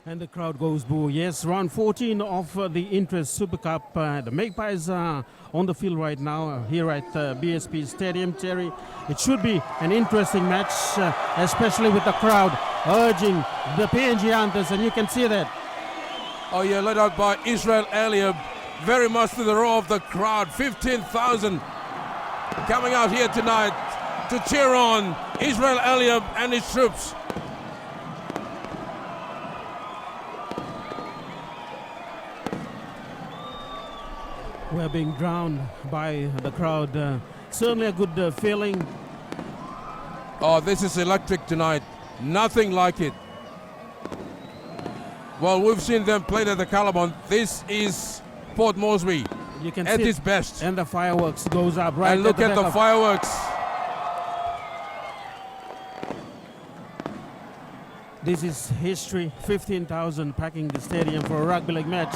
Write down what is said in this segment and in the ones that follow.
And the crowd goes boo. Yes, round 14 of the Intrust Super Cup. The Magpies are on the field right now here at BSP Stadium, Terry. It should be an interesting match, especially with the crowd urging the PNG Hunters, and you can see that. Oh yeah, led out by Israel Eliab, very much to the roar of the crowd. 15,000 coming out here tonight to cheer on Israel Eliab and his troops. We're being drowned by the crowd. Certainly a good feeling. Oh, this is electric tonight. Nothing like it. Well, we've seen them play at the Callabon. This is Port Moresby You can at see its best. And the fireworks goes up right. And look at the fireworks. This is history. 15,000 packing the stadium for a rugby league match.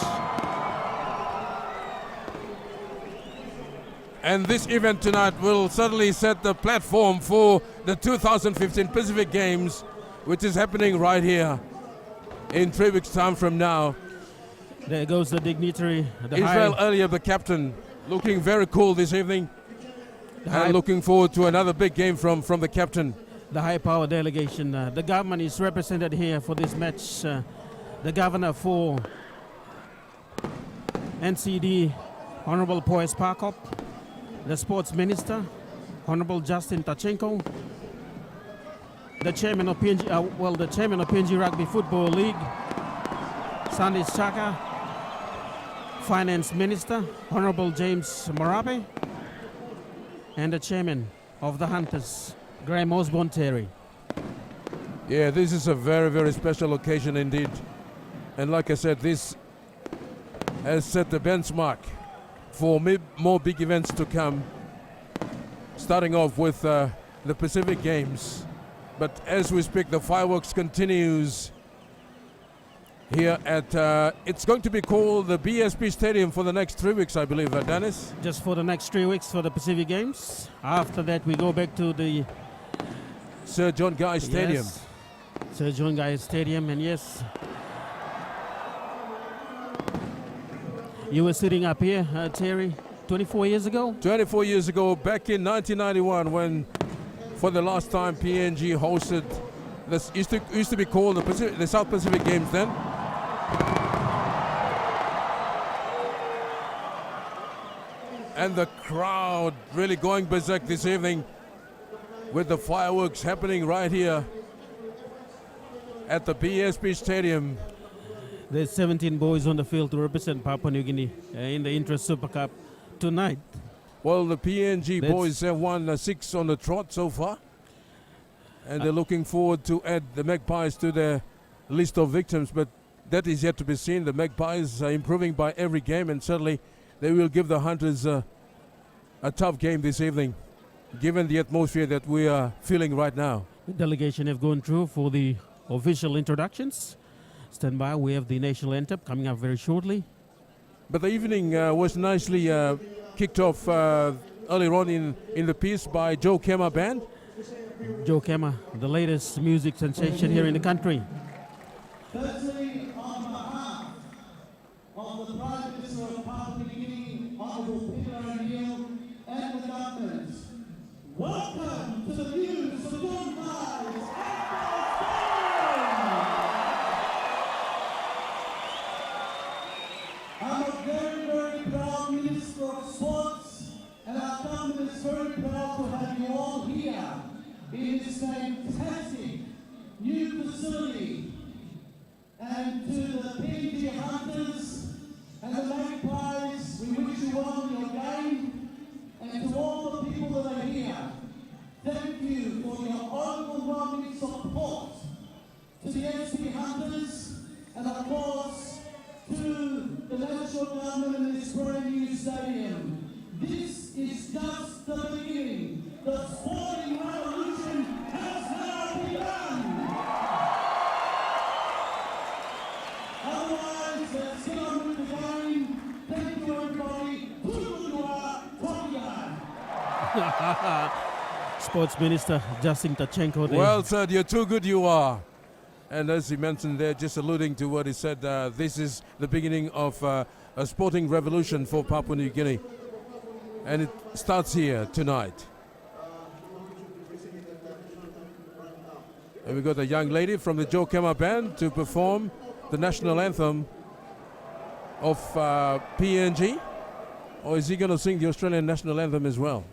And this event tonight will certainly set the platform for the 2015 Pacific Games, which is happening right here in 3 weeks' time from now. There goes the dignitary. Israel Eliab, the captain, looking very cool this evening. And looking forward to another big game from the captain. The high power delegation. The government is represented here for this match. The governor for NCD, Honorable Poes Parkop. The sports minister, Honorable Justin Tachenko. The chairman of PNG, the chairman of PNG Rugby Football League, Sandis Chaka. Finance Minister, Honorable James Marape. And the chairman of the Hunters, Graham Osborne Terry. Yeah, this is a very, very special occasion indeed. And like I said, this has set the benchmark for more big events to come, starting off with the Pacific Games. But as we speak, the fireworks continues here at, it's going to be called the BSP Stadium for the next 3 weeks, I believe, Dennis? Just for the next 3 weeks for the Pacific Games. After that, we go back to the Sir John Guy Stadium. Yes, Sir John Guy Stadium, and yes, you were sitting up here, Terry, 24 years ago? 24 years ago, back in 1991, when for the last time PNG hosted this used to be called the South Pacific Games then. And the crowd really going berserk this evening with the fireworks happening right here at the BSP Stadium. There's 17 boys on the field to represent Papua New Guinea in the Intrust Super Cup tonight. Well, the PNG boys have won 6 on the trot so far. And they're looking forward to add the Magpies to their list of victims. But that is yet to be seen. The Magpies are improving by every game. And certainly they will give the Hunters a tough game this evening, given the atmosphere that we are feeling right now. The delegation have gone through for the official introductions. Stand by, we have the national anthem coming up very shortly. But the evening was nicely kicked off earlier on in the piece by Joe Kema Band. Joe Kema, the latest music sensation here in the country. Firstly, on behalf of the Prime Minister of Papua New Guinea, Honourable Peter O'Neill, and the government, welcome to the new Saloon Lives I'm a very, very proud Minister of Sports, and our government is very proud to have you all here in this fantastic new facility. And to the PNG Hunters and the Magpies, we wish you well in your game. And to all the people that are here, thank you for your overwhelming support to the NC Hunters and of course to the national government in this brand new stadium. This is just the beginning. The sporting revolution has now begun. Otherwise, let's get on with the game. Thank you, everybody. Who you are, what you are. Sports Minister Justin Tachenko. Well said, you're too good you are. And as he mentioned there, just alluding to what he said, this is the beginning of a sporting revolution for Papua New Guinea. And it starts here tonight. And we got a young lady from the Joe Kema band to perform the national anthem of PNG. Or is he going to sing the Australian national anthem as well?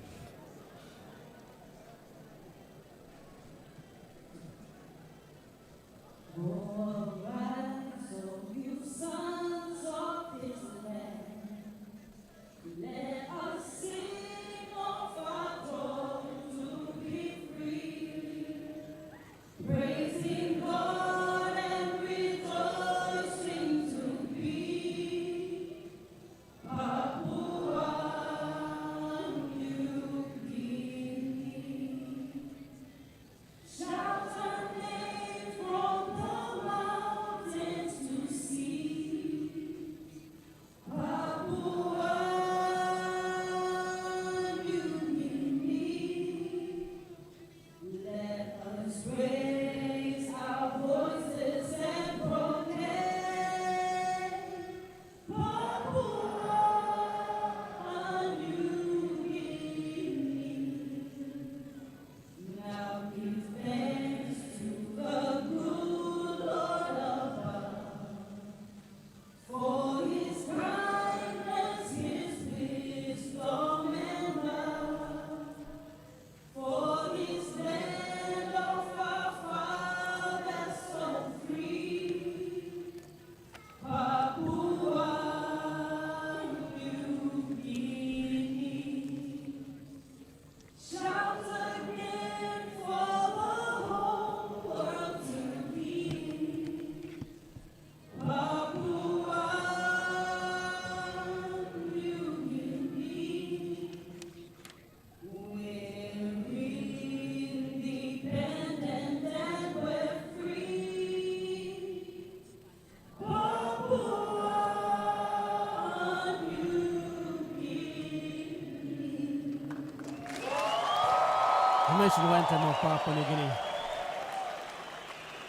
The national anthem of Papua New Guinea,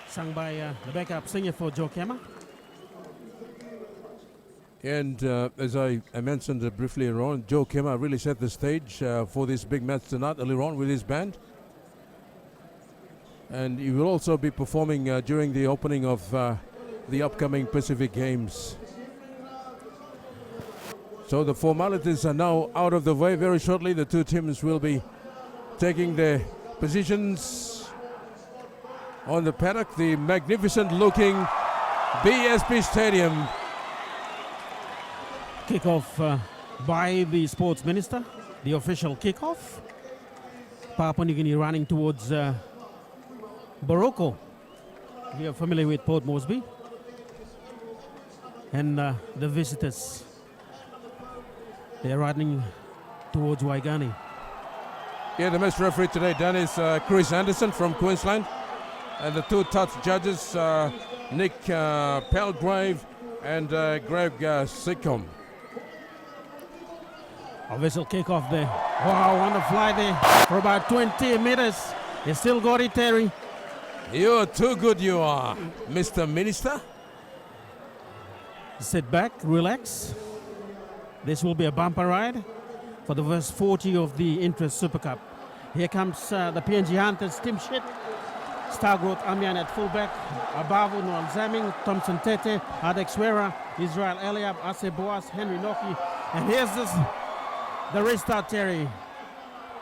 sung by the backup singer for Joe Kema. And as I mentioned briefly earlier on, Joe Kema really set the stage for this big match tonight earlier on with his band. And he will also be performing during the opening of the upcoming Pacific Games. So the formalities are now out of the way. Very shortly the two teams will be taking their positions on the paddock, the magnificent looking BSP Stadium. Kickoff by the sports minister, the official kickoff. Papua New Guinea running towards Baroko. We are familiar with Port Moresby. And the visitors, they are running towards Waigani. Yeah, the match referee today, Dan, is Chris Anderson from Queensland. And the two touch judges, Nick Palgrave and Greg Sitcom. Official kickoff there. Wow, on the fly there for about 20 meters. They still got it, Terry. You're too good, you are, Mr. Minister. Sit back, relax. This will be a bumper ride for the first 40 of the Intrust Super Cup. Here comes the PNG Hunters, Tim Shit, Star Growth Amian at fullback, Abavu Noel Zaming, Thompson Tete, Adex Wera, Israel Eliab, Ase Boas, Henry Noki. And here's the restart, Terry.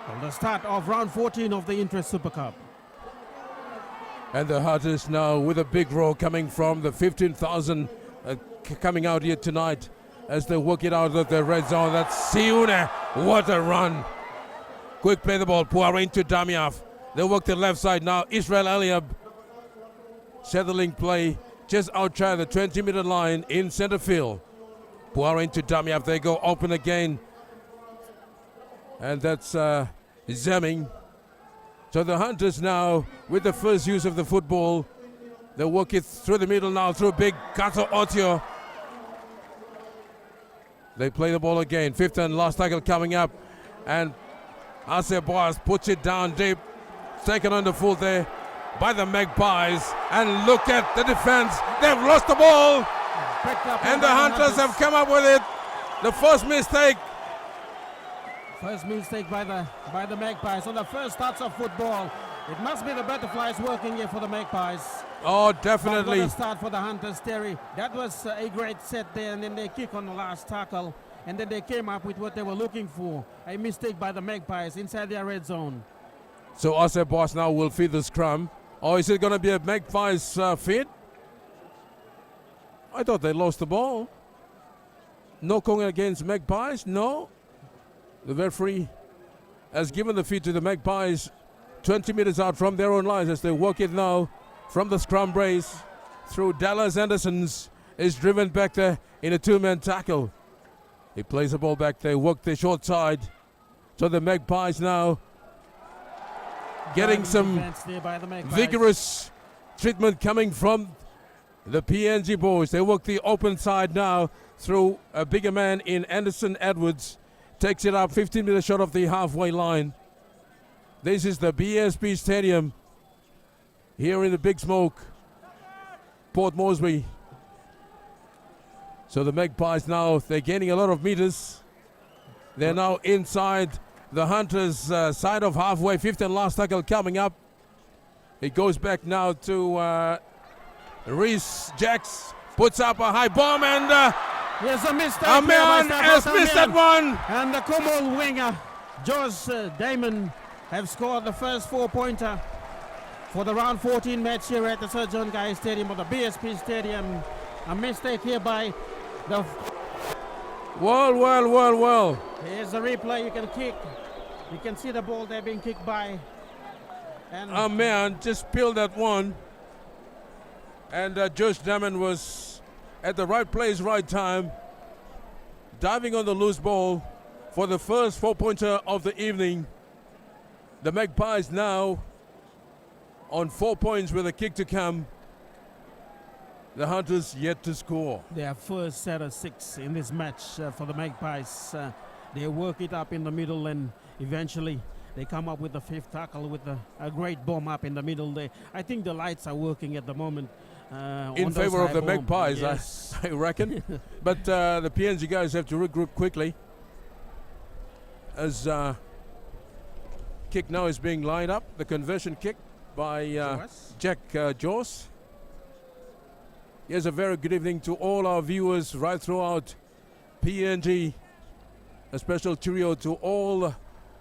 Well, the start of round 14 of the Intrust Super Cup. And the Hunters now with a big roar coming from the 15,000 coming out here tonight as they work it out of the red zone. That's Siune. What a run. Quick play the ball. Puare into Damiaf. They work the left side now. Israel Eliab settling play just outside the 20-meter line in center field. Puare into Damiaf. They go open again. And that's Zemming. So the Hunters now with the first use of the football. They work it through the middle now through big Kato Otio. They play the ball again. Fifth and last tackle coming up. And Ase Boas puts it down deep. Taken on the full there by the Magpies. And look at the defense. They've lost the ball. Picked up And by the Hunters have come up with it. The first mistake. First mistake by the Magpies on the first starts of football. It must be the butterflies working here for the Magpies. Oh, But definitely. what a start for the Hunters, Terry. That was a great set there, and then they kick on the last tackle. And then they came up with what they were looking for. A mistake by the Magpies inside their red zone. So Ase Boss now will feed the scrum. Or is it going to be a Magpies feed? I thought they lost the ball. No calling against Magpies? No. The referee has given the feed to the Magpies 20 meters out from their own lines as they work it now from the scrum brace through Dallas Anderson's is driven back there in a two-man tackle. He plays the ball back there, work the short side. So the Magpies now getting some Defense there by the Magpies. vigorous treatment coming from the PNG boys. They work the open side now through a bigger man in Anderson Edwards. Takes it up 15 meters short of the halfway line. This is the BSP Stadium here in the Big Smoke, Port Moresby. So the Magpies now, they're gaining a lot of meters. They're now inside the Hunters' side of halfway. Fifth and last tackle coming up. It goes back now to Reese Jacks. Puts up a high bomb and Here's a mistake. a man here by has Stefan missed that Tamian. one. And the Kumul winger, George Damon, have scored the first 4-pointer for the round 14 match here at the Sir John Guy Stadium or the BSP Stadium. A mistake here by the... Well. Here's a replay. You can kick. You can see the ball there being kicked by. And A man just peeled that one. And Josh Damon was at the right place, right time. Diving on the loose ball for the first 4-pointer of the evening. The Magpies now on 4 points with a kick to come. The Hunters yet to score. their first set of 6 in this match for the Magpies. They work it up in the middle and eventually they come up with the 5th tackle with a great bomb up in the middle there. I think the lights are working at the moment. In on those favor of high the bomb. Magpies, Yes. I reckon. But the PNG guys have to regroup quickly. As kick now is being lined up. The conversion kick by Joas. Jack Jaws. Here's a very good evening to all our viewers right throughout PNG. A special cheerio to all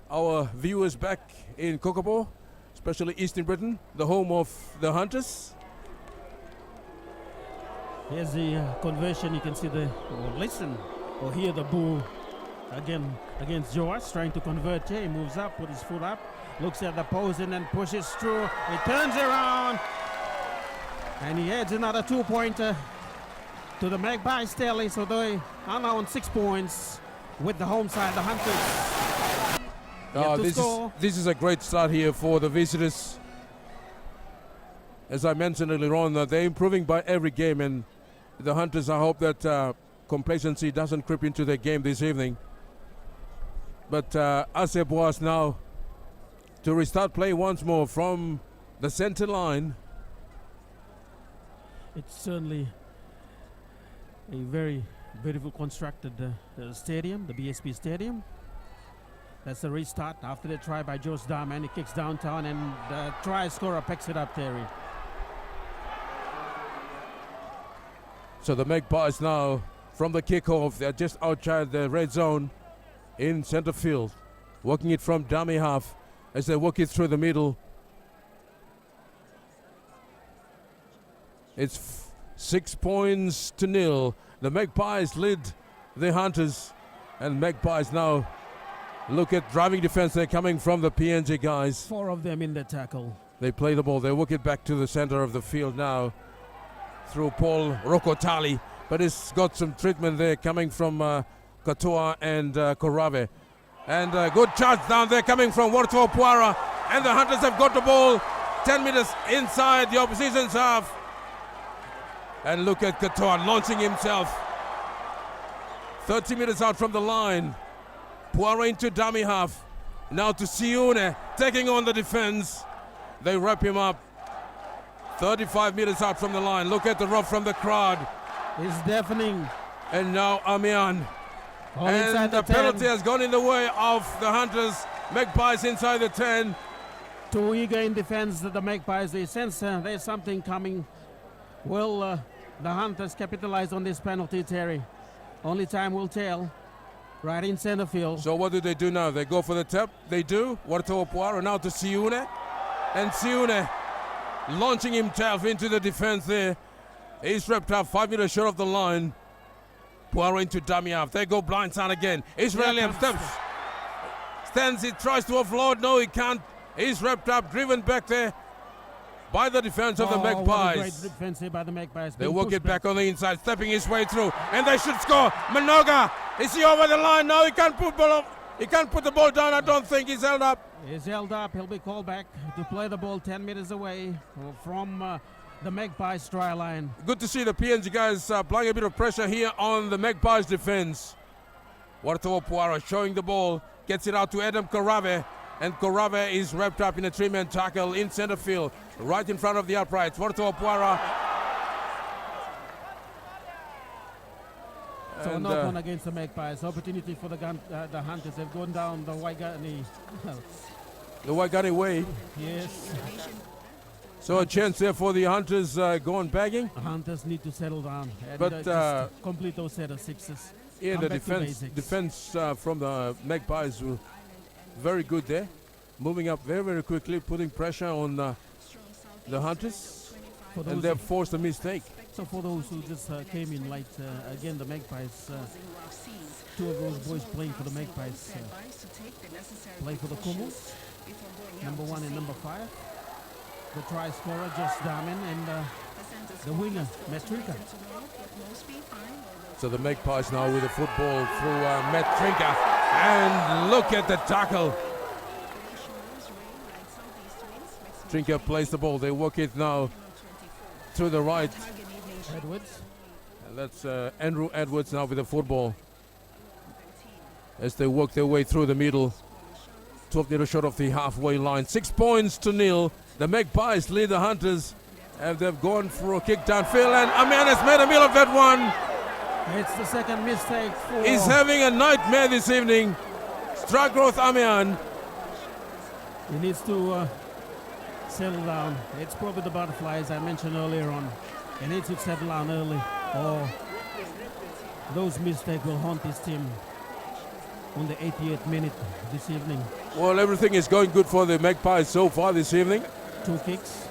our viewers back in Kokopo, especially Eastern Britain, the home of the Hunters. Here's the conversion. You can see or listen or hear the boo again against Joas trying to convert here. He moves up, put his foot up, looks at the post and then pushes through. He turns around and he adds another 2-pointer to the Magpies tally. So they are now on 6 points with the home side, the Hunters. Yet to score. This is a great start here for the visitors. As I mentioned earlier on, they're improving by every game, and the Hunters, I hope that complacency doesn't creep into their game this evening. But Ase Boas now to restart play once more from the center line. It's certainly a very beautiful constructed stadium, the BSP Stadium. That's the restart after the try by Josh Darman. He kicks downtown and the try scorer picks it up, Terry. So the Magpies now from the kickoff, they're just outside the red zone in center field. Working it from dummy half as they work it through the middle. It's 6 points to 0. The Magpies lead the Hunters, and Magpies now look at driving defense. They're coming from the PNG guys. 4 of them in the tackle. They play the ball. They work it back to the center of the field now through Paul Rokotali, but it's got some treatment there coming from Katoa and Korave. And good charge down there coming from Warto Puara, and the Hunters have got the ball 10 meters inside the opposition's half. And look at Katoa launching himself 30 meters out from the line. Puara into dummy half. Now to Sione taking on the defense. They wrap him up 35 meters out from the line. Look at the roar from the crowd. It's deafening. And now Amian. All And inside the 10. penalty has gone in the way of the Hunters. Magpies inside the 10. Too eager in defense, the Magpies. They sense there's something coming. Will the Hunters capitalize on this penalty, Terry? Only time will tell. Right in center field. So what do they do now? They go for the tap. They do. Warto Puaro now to Siune. And Siune launching himself into the defense there. He's wrapped up 5 meters short of the line. Puaro into Damiav. They go blindside again. Israeli stands. He tries to offload. No, he can't. He's wrapped up, driven back there by the defense of the Magpies. What a great defense here by the Magpies. They work it back on the inside, stepping his way through, and they should score. Manoga, is he over the line? No, he can't put ball up. He can't put the ball down. I don't think he's held up. He's held up. He'll be called back to play the ball 10 meters away from the Magpies try line. Good to see the PNG guys applying a bit of pressure here on the Magpies defense. Warto Puara showing the ball, gets it out to Adam Korave, and Korave is wrapped up in a three-man tackle in center field, right in front of the uprights. Warto Puara. So no one against the Magpies. Opportunity for the Hunters. They've gone down the Waigani. The Waigani way. Yes. So a chance there for the Hunters going bagging. The Hunters need to settle down and But, just complete those set of sixes. Yeah, Come the back to basics. defense from the Magpies were very good there. Moving up very, very quickly, putting pressure on the Hunters. For And those they've forced a mistake. So for those who just came in late, again the Magpies, two of those boys playing for the Magpies play for the Kumals, number 1 and number 5. The try scorer Josh Darman and the winger Matrika. So the Magpies now with the football through Matt Trinker. And look at the tackle. Trinker plays the ball. They work it now to the right. Edwards. And that's Andrew Edwards now with the football. As they work their way through the middle. 12 meter short of the halfway line. 6 points to nil. The Magpies lead the Hunters. And they've gone for a kick downfield. And Amian has made a meal of that one. It's the second mistake for... He's having a nightmare this evening. Stragroth Amian. He needs to settle down. It's probably the butterflies I mentioned earlier on. He needs to settle down early, or those mistakes will haunt his team on the 88th minute this evening. Well, everything is going good for the Magpies so far this evening. 2 kicks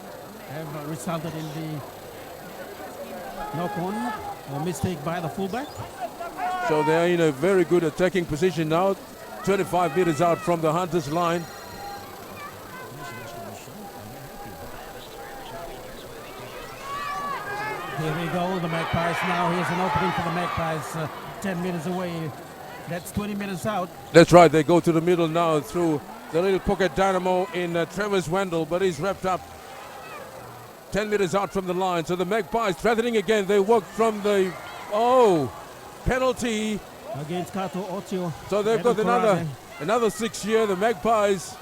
have resulted in the knock-on or mistake by the fullback. So they're in a very good attacking position now. 25 meters out from the Hunters line. Here we go, the Magpies now. Here's an opening for the Magpies 10 meters away. That's 20 meters out. That's right, they go to the middle now through the little pocket dynamo in Travis Wendell, but he's wrapped up 10 meters out from the line. So the Magpies threatening again. They work from the, penalty. Against Kato Otio. So they've got another 6 here. The Magpies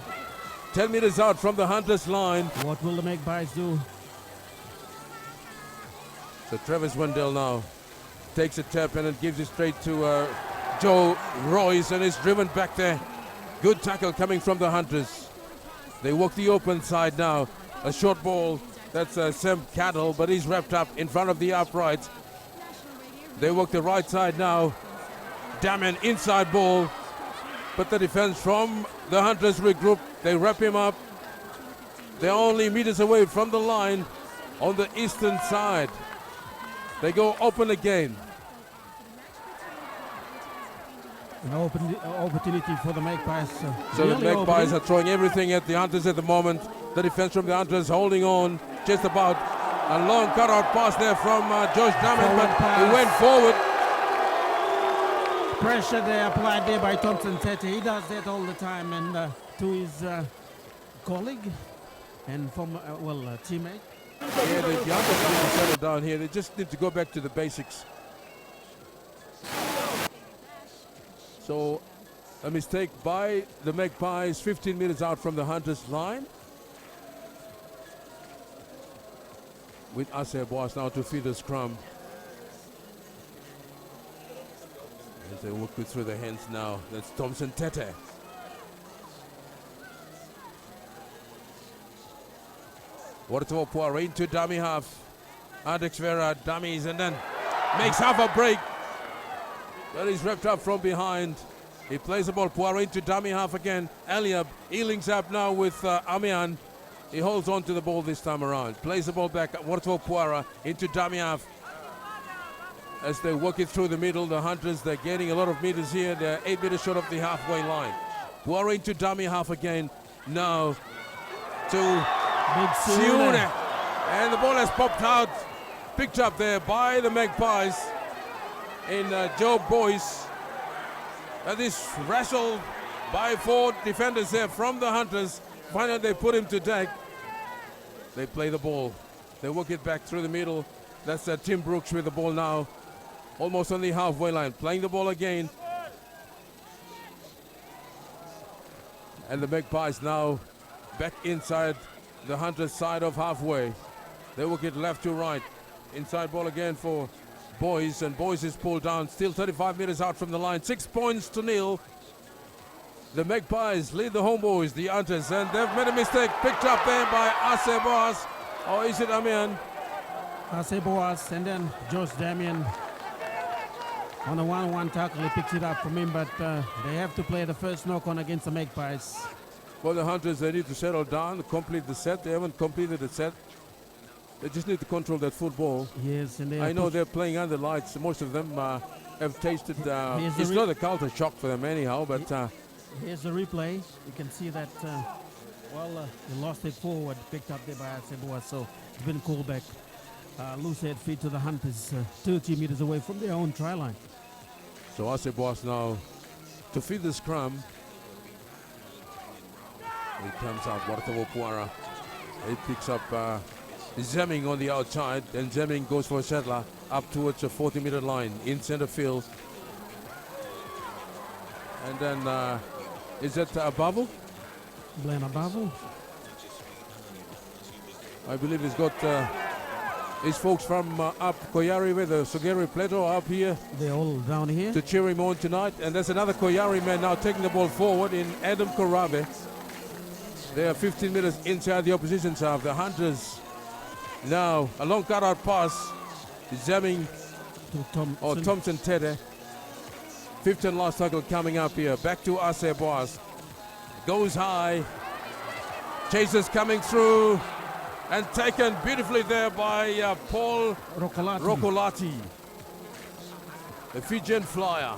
10 meters out from the Hunters line. What will the Magpies do? So Travis Wendell now takes a tap and it gives it straight to Joe Royce, and is driven back there. Good tackle coming from the Hunters. They walk the open side now. A short ball. That's Sam Cattle, but he's wrapped up in front of the uprights. They work the right side now. Damon inside ball. But the defense from the Hunters regroup. They wrap him up. They're only meters away from the line on the eastern side. They go open again. An opportunity for the Magpies. So the Magpies are throwing everything at the Hunters at the moment. The defense from the Hunters holding on just about. A long cutout pass there from Josh Damon, but he went forward. Pressure there applied there by Thompson Tete. He does that all the time, and to his colleague and former teammate. Yeah, the Hunters need to settle down here. They just need to go back to the basics. So a mistake by the Magpies, 15 meters out from the Hunters line. with Ase Boas now to feed the scrum. As they work it through their hands now. That's Thompson Tete. Warto Poiré into dummy half. Adex Vera dummies and then makes half a break. That is wrapped up from behind. He plays the ball. Poiré into dummy half again. Aliab, he links up now with Amian. He holds on to the ball this time around. Plays the ball back. Warto Poiré into dummy half. As they work it through the middle, the Hunters, they're gaining a lot of meters here. They're 8 meters short of the halfway line. Poiré into dummy half again. Now to Big Siune. And the ball has popped out. Picked up there by the Magpies in Joe Boyce. That is wrestled by 4 defenders there from the Hunters. Finally, they put him to deck. They play the ball. They work it back through the middle. That's Tim Brooks with the ball now. Almost on the halfway line. Playing the ball again. And the Magpies now back inside the Hunters' side of halfway. They work it left to right. Inside ball again for Boyce, and Boyce is pulled down. Still 35 meters out from the line. 6 points to nil. The Magpies lead the Homeboys, the Hunters, and they've made a mistake. Picked up there by Ase Boas. Or is it Amian? Ase Boas, and then Josh Damian on a 1-1 tackle. He picks it up from him, but they have to play the first knock-on against the Magpies. For the Hunters, they need to settle down, complete the set. They haven't completed the set. They just need to control that football. Yes, and I know they're playing under lights. Most of them have tasted. It's not a culture shock for them anyhow, but here's the replay. You can see that, they lost it forward, picked up there by Ase Boas, so it's been called back. Loose head feed to the Hunters, 30 meters away from their own try line. So Ase Boas now to feed the scrum. He comes out, Warto Poiré. He picks up Zemming on the outside, and Zemming goes for a settler up towards the 40-meter line in center field. And then, is that Abavu? Blaine Abavu. I believe he's got his folks from up Koyari with the Sugeri Plateau up here. They're all down here. To cheer him on tonight. And there's another Koyari man now taking the ball forward in Adam Korabe. They are 15 meters inside the opposition's half. The Hunters now a long cut-out pass. Zemming to Thompson Tete. 5th and last tackle coming up here. Back to Ase Boas. Goes high. Chasers coming through. And taken beautifully there by Paul Rokolati. The Fijian flyer.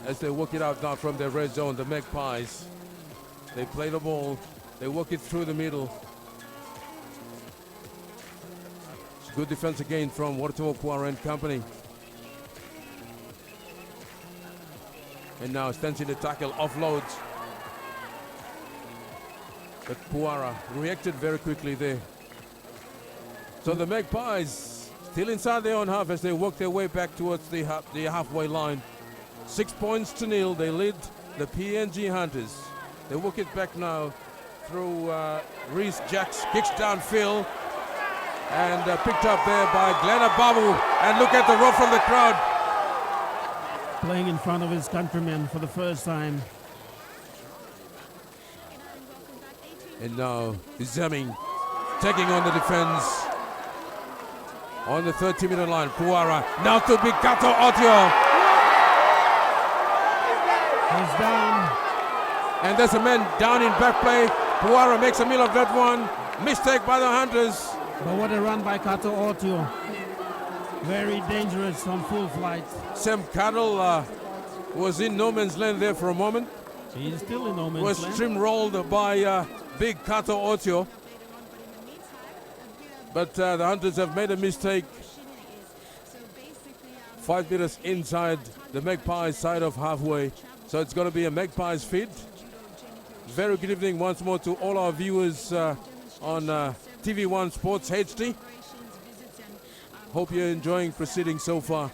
As they work it out now from their red zone, the Magpies. They play the ball. They work it through the middle. It's good defense again from Warto Poiré and company. And now stands in the tackle, offloads. But Poiré reacted very quickly there. So the Magpies still inside their own half as they work their way back towards the halfway line. 6 points to nil. They lead the PNG Hunters. They work it back now through Reese Jacks, kicks downfield, and picked up there by Glenn Abavu. And look at the roar from the crowd. Playing in front of his countrymen for the first time. And now Zemming taking on the defense on the 30-meter line. Poiré now to Bikato Otio. He's down. And there's a man down in back play. Poiré makes a meal of that one. Mistake by the Hunters. But what a run by Kato Otio. Very dangerous on full flight. Sam Cuddle was in no man's land there for a moment. He's still in no man's Was land. trim-rolled by big Kato Otio. But the Hunters have made a mistake. 5 meters inside the Magpies side of halfway. So it's going to be a Magpies feed. Very good evening once more to all our viewers on TV1 Sports HD. Hope you're enjoying proceedings so far.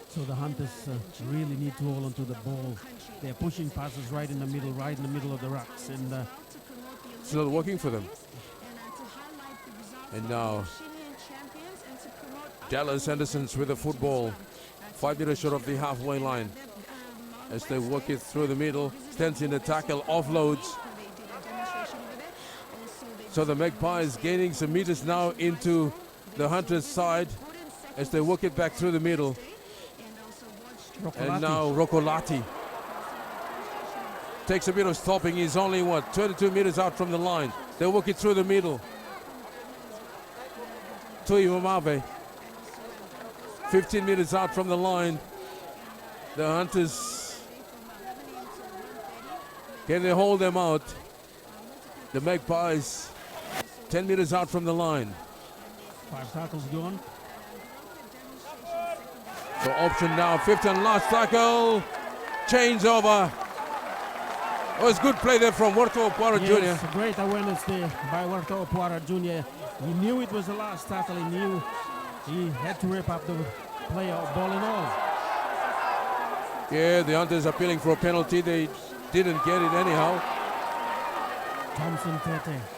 So the Hunters really need to hold onto the ball. They're pushing passes right in the middle of the rucks. And It's not working for them. And now Dallas Andersons with the football. 5 meters short of the halfway line. As they work it through the middle, stands in the tackle, offloads. So the Magpies gaining some meters now into the Hunters' side as they work it back through the middle. And now Rokolati takes a bit of stopping. He's only, 22 meters out from the line. They work it through the middle. Tui Mamave, 15 meters out from the line. The Hunters, can they hold them out? The Magpies, 10 meters out from the line. 5 tackles gone. So option now, fifth and last tackle. Change over. Oh, it's good play there from Warto Opara Yes, Jr. great awareness there by Warto Opara Jr. He knew it was the last tackle. He knew he had to rip up the player, ball and all. Yeah, the Hunters appealing for a penalty. They didn't get it anyhow.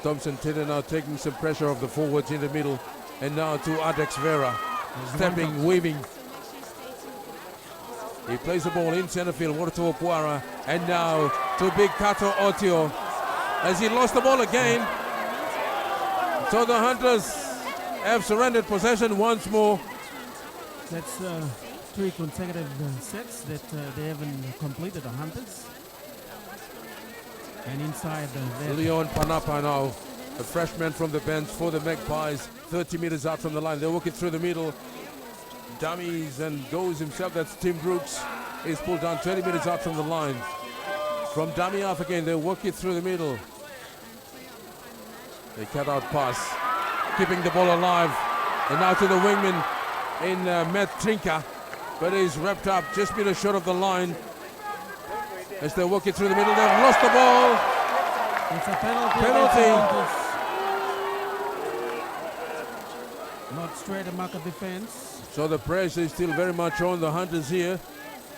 Thompson Tete now taking some pressure off the forwards in the middle. And now to Adex Vera. Stepping, weaving. He plays the ball in center field, Warto Opara. And now to Big Kato Otio. As he lost the ball again. So the Hunters have surrendered possession once more. That's 3 consecutive sets that they haven't completed, the Hunters. And inside Leon Panapa now, a freshman from the bench for the Magpies, 30 meters out from the line. They're working through the middle. Dummies and goes himself. That's Tim Brooks. He's pulled down 20 meters out from the line. From dummy half again, they're working through the middle. They cut out pass, keeping the ball alive. And now to the wingman in Matt Trinka. But he's wrapped up just meters short of the line. As they're working through the middle, they've lost the ball. It's a penalty. Not straight a mark of defense. So the pressure is still very much on the Hunters here.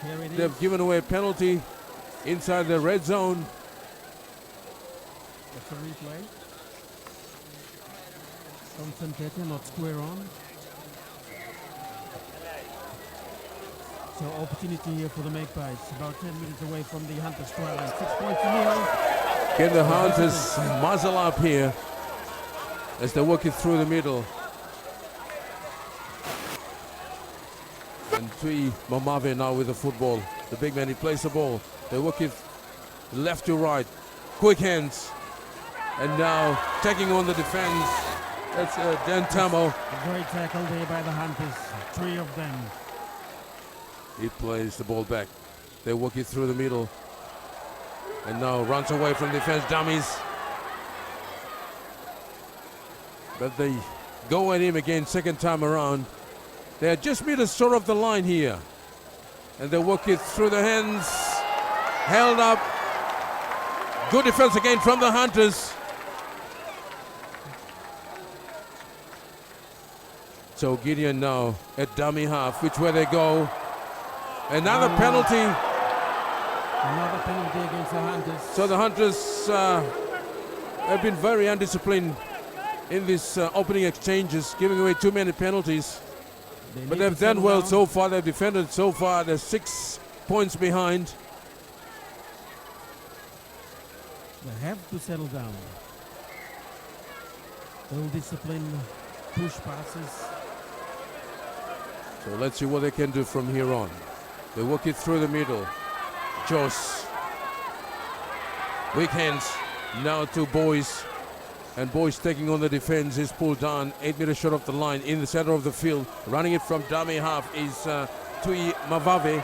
Here it They've is. given away a penalty inside the red zone. That's a replay. Thompson Tete not square on. So opportunity here for the Magpies. About 10 minutes away from the Hunters' trial. 6 points to nil. Can the Hunters muzzle up here as they're working through the middle? And Tui Mamave now with the football. The big man, he plays the ball. They're working left to right. Quick hands. And now taking on the defense. That's Dan Tamo. A great tackle there by the Hunters. 3 of them. He plays the ball back. They're working through the middle. And now runs away from defense dummies. But they go at him again second time around. They're just meters short of the line here. And they work it through the hands. Held up. Good defense again from the Hunters. So Gideon now at dummy half. Which way they go. Another penalty. Another penalty against the Hunters. So the Hunters have been very undisciplined in these opening exchanges, giving away too many penalties. But they've done well so far. They've defended so far. They're 6 points behind. They have to settle down. Well disciplined push passes. So let's see what they can do from here on. They work it through the middle. Joss. Weak hands. Now to Boyce. And Boyce taking on the defense is pulled down 8 meters short of the line in the center of the field. Running it from dummy half is Tui Mavave.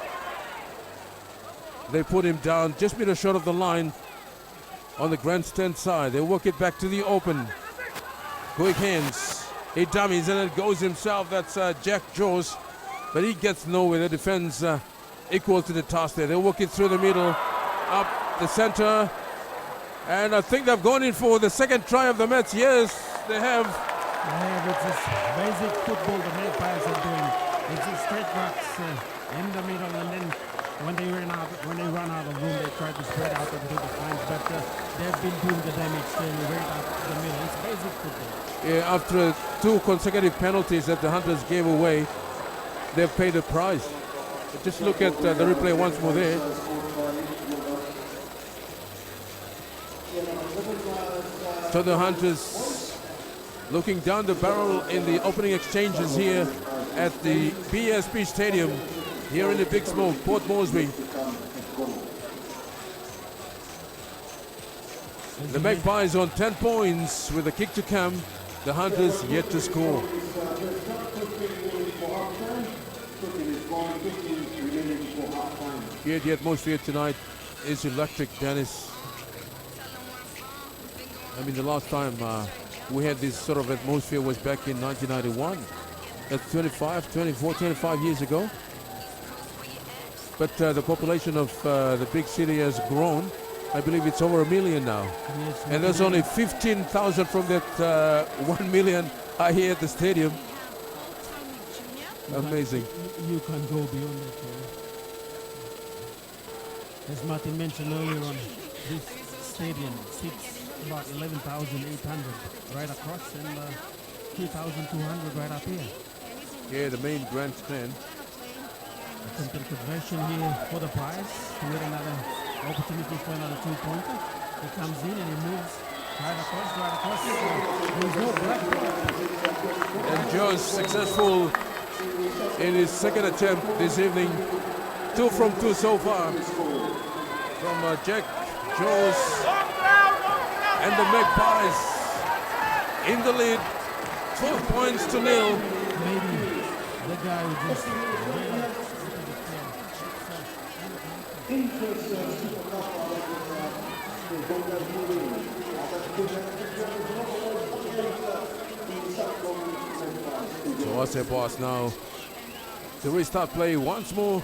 They put him down just meters short of the line on the grandstand side. They work it back to the open. Quick hands. He dummies and it goes himself. That's Jack Joss. But he gets nowhere. The defense equal to the task there. They work it through the middle, up the center. And I think they've gone in for the second try of the Mets. Yes, they have. Yeah, it's just basic football the Magpies are doing. It's just straight backs in the middle and then when they run out of room, they try to spread out into the flanks, but they've been doing the damage right up the middle. It's basic football. Yeah, after 2 consecutive penalties that the Hunters gave away, they've paid a price. But just look at the replay once more there. So the Hunters looking down the barrel in the opening exchanges here at the BSP Stadium here in the Big Smoke, Port Moresby. The Magpies on 10 points with a kick to come. The Hunters yet to score. Here the atmosphere tonight is electric, Dennis. I mean, the last time we had this sort of atmosphere was back in 1991. That's 25 years ago. But the population of the big city has grown. I believe it's over 1 million now. Yes, And there's only 15,000 from that 1 million are here at the stadium. Amazing. You can go beyond that. As Martin mentioned earlier on, this stadium sits about 11,800 right across and 2,200 right up here. Yeah, the main grandstand. Competitive version here for the prize to get another opportunity for another 2-pointer. He comes in and he moves right across. There's no black ball. And Joe's successful in his second attempt this evening. 2 from 2 so far from Jack Joes and the Magpies in the lead, 12 points to nil. Maybe the guy who just So what's their boss now to restart play once more.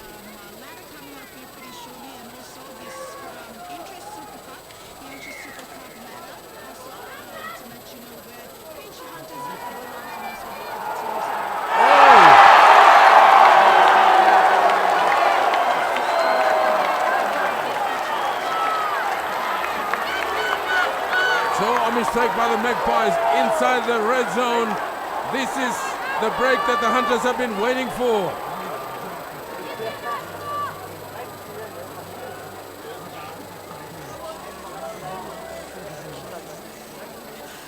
Mistake by the Magpies inside the red zone. This is the break that the Hunters have been waiting for.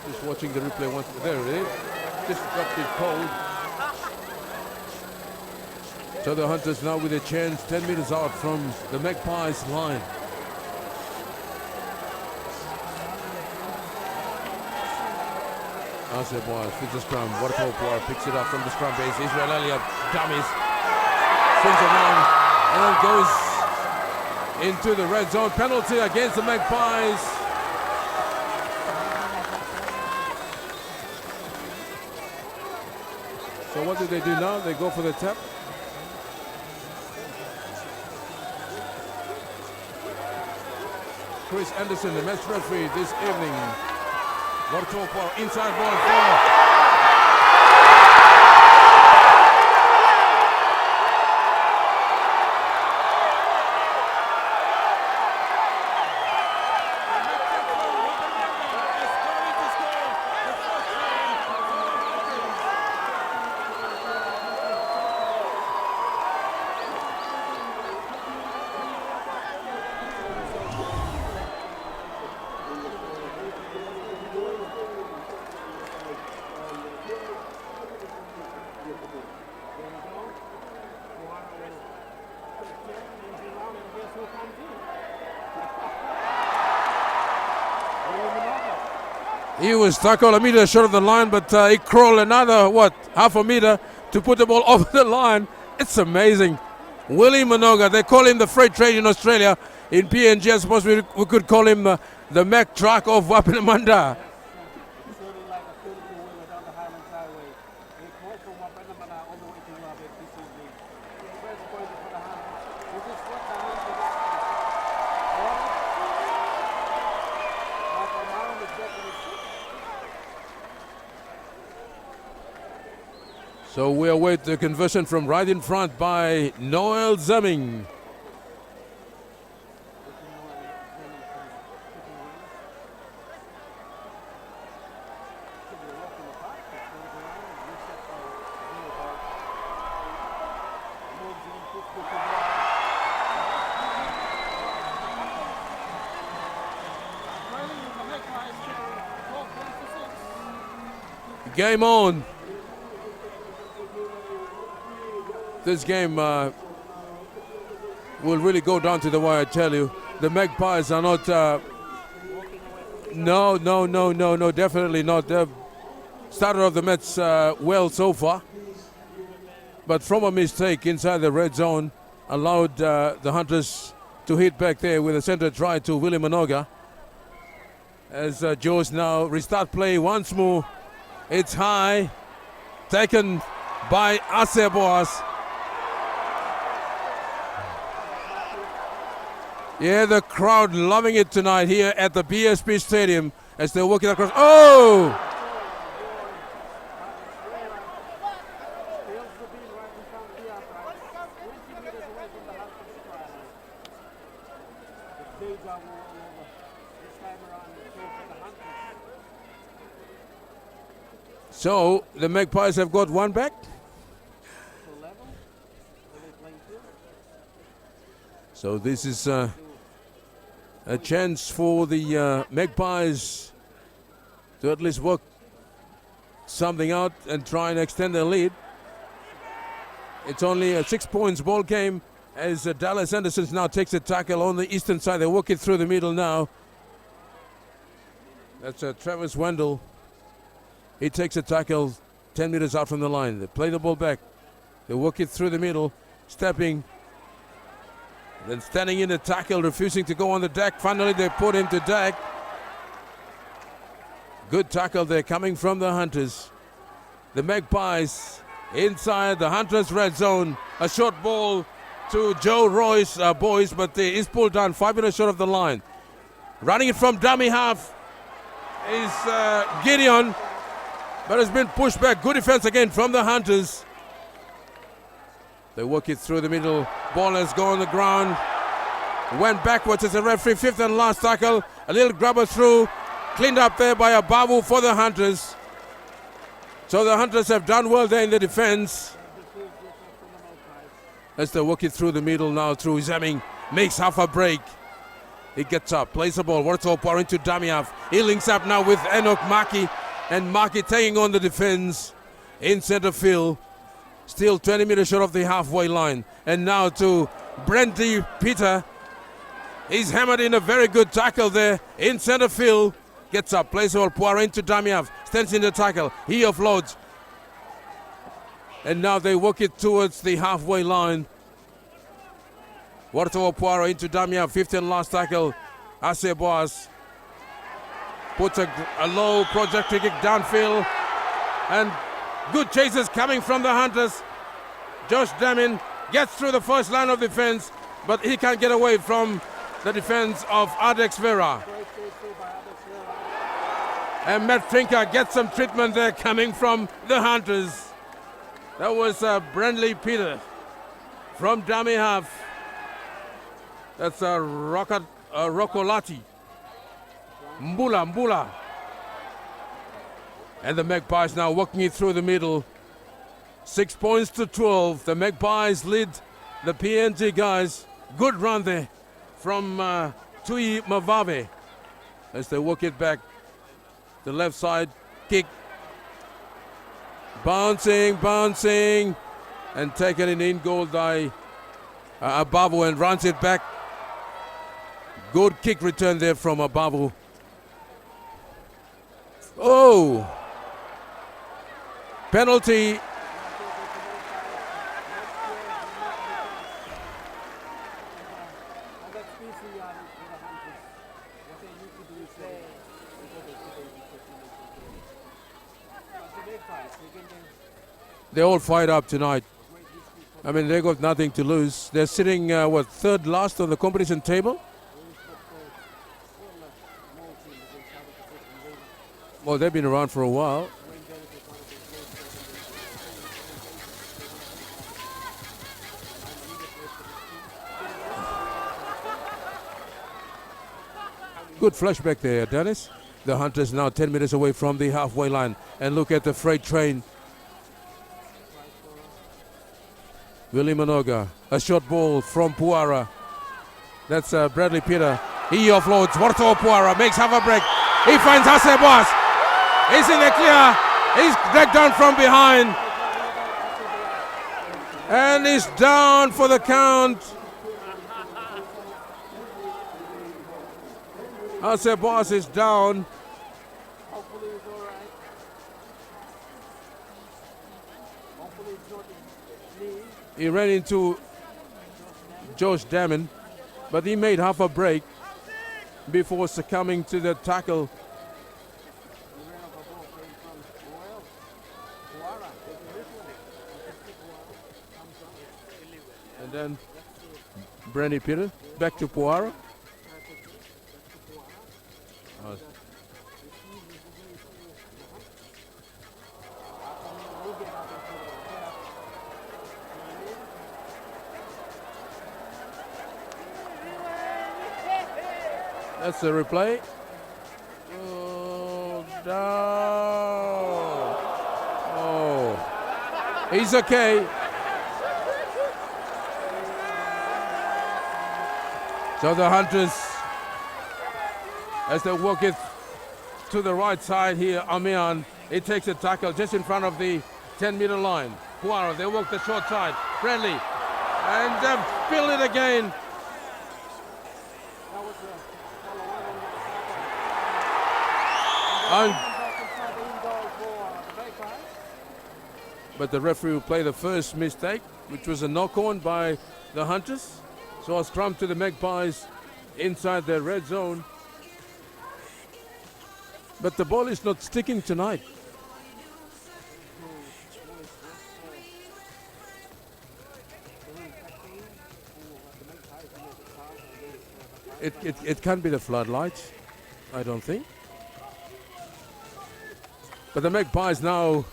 Just watching the replay once. There it is. Just dropped it cold. So the Hunters now with a chance 10 meters out from the Magpies line. As it was, with the scrum, Waterfall picks it up from the scrum base. Israel Elliott dummies, swings around, and then goes into the red zone. Penalty against the Magpies. So what do they do now? They go for the tap. Chris Anderson, the match referee this evening. Waterfall inside ball for he was tackled a meter short of the line, but he crawled another, half a meter to put the ball over the line. It's amazing. Willie Minoga, they call him the freight train in Australia. In PNG, I suppose we could call him the Mack truck of Wapenamanda. So we await the conversion from right in front by Noel Zemming. Game on. This game will really go down to the wire, I tell you. The Magpies are not... No, definitely not. They've started off the match well so far. But from a mistake inside the red zone, allowed the Hunters to hit back there with a center try to Willie Manoga. As Joe's now restart play once more. It's high, taken by Ase Boas. Yeah, the crowd loving it tonight here at the BSP Stadium as they're walking across. Oh! So the Magpies have got one back. So this is a chance for the Magpies to at least work something out and try and extend their lead. It's only a 6 points ball game as Dallas Anderson now takes a tackle on the eastern side. They're working through the middle now. That's Travis Wendell. He takes a tackle 10 meters out from the line. They play the ball back. They work it through the middle, stepping. Then standing in the tackle, refusing to go on the deck. Finally, they put him to deck. Good tackle there coming from the Hunters. The Magpies inside the Hunters' red zone. A short ball to Joe Roy's boys, but he is pulled down 5 meters short of the line. Running it from dummy half is Gideon. But it's been pushed back. Good defense again from the Hunters. They work it through the middle. Ball has gone on the ground. Went backwards as a referee. Fifth and last tackle. A little grabber through. Cleaned up there by Abavu for the Hunters. So the Hunters have done well there in the defense. As they work it through the middle now through Zemming. Makes half a break. He gets up. Plays the ball. Wartopar into Damiaf. He links up now with Enoch Maki. And Maki taking on the defense in center field. Still 20 meters short of the halfway line. And now to Brenty Peter. He's hammered in a very good tackle there in center field. Gets up, plays the ball, Poirot into Damiaf. Stands in the tackle. He offloads. And now they work it towards the halfway line. Warto Poirot into Damiaf. Fifth and last tackle. Ase Boas. Puts a low projectile kick downfield. And good chases coming from the Hunters. Josh Damin gets through the first line of defense, but he can't get away from the defense of Adex Vera. And Matt Trinker gets some treatment there coming from the Hunters. That was Brandley Peter from dummy half. That's Rokolati. Mbula. And the Magpies now working it through the middle. 6 points to 12. The Magpies lead the PNG guys. Good run there from Tui Mavave as they work it back. The left side kick. Bouncing. And taken in goal by Abavu and runs it back. Good kick return there from Abavu. Oh! Penalty. They're all fired up tonight. I mean, they got nothing to lose. They're sitting, third last on the competition table? Well, they've been around for a while. Good flashback there, Dennis. The Hunters now 10 meters away from the halfway line. And look at the freight train. Willie Manoga, a short ball from Puara. That's Bradley Peter. He offloads. Warto Puara makes half a break. He finds Ase Boas. He's in the clear. He's dragged down from behind. And he's down for the count. I say boss is down. Hopefully it's all right. Hopefully it's not his knee. He ran into Josh Damon, but he made half a break before succumbing to the tackle. He ran off a ball from Joel. Kuara. And then Brandy Peter back to Puara. That's the replay. Oh, down. Oh, he's okay. So the Hunters, as they walk it to the right side here, Amian, he takes a tackle just in front of the 10-meter line. Puara, they walk the short side. Friendly. And they've filled it again. But the referee will play the first mistake, which was a knock-on by the Hunters. So a scrum to the Magpies inside their red zone. But the ball is not sticking tonight. It can't be the floodlights, I don't think. But the Magpies now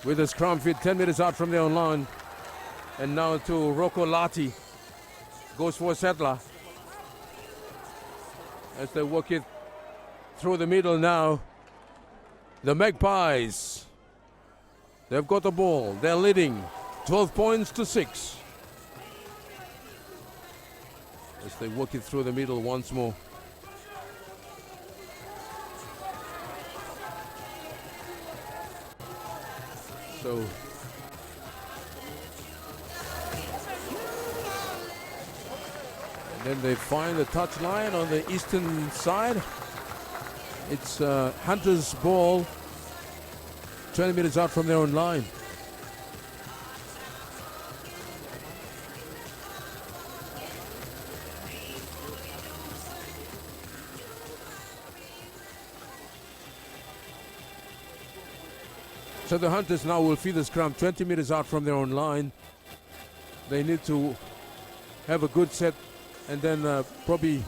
with a scrum fit 10 meters out from their own line. And now to Rocco Lati. Goes for Settler. As they work it through the middle now. The Magpies. They've got the ball. They're leading 12 points to 6. As they work it through the middle once more. So and then they find the touch line on the eastern side. It's Hunter's ball, 20 meters out from their own line. So the Hunters now will feed the scrum 20 meters out from their own line. They need to have a good set and then probably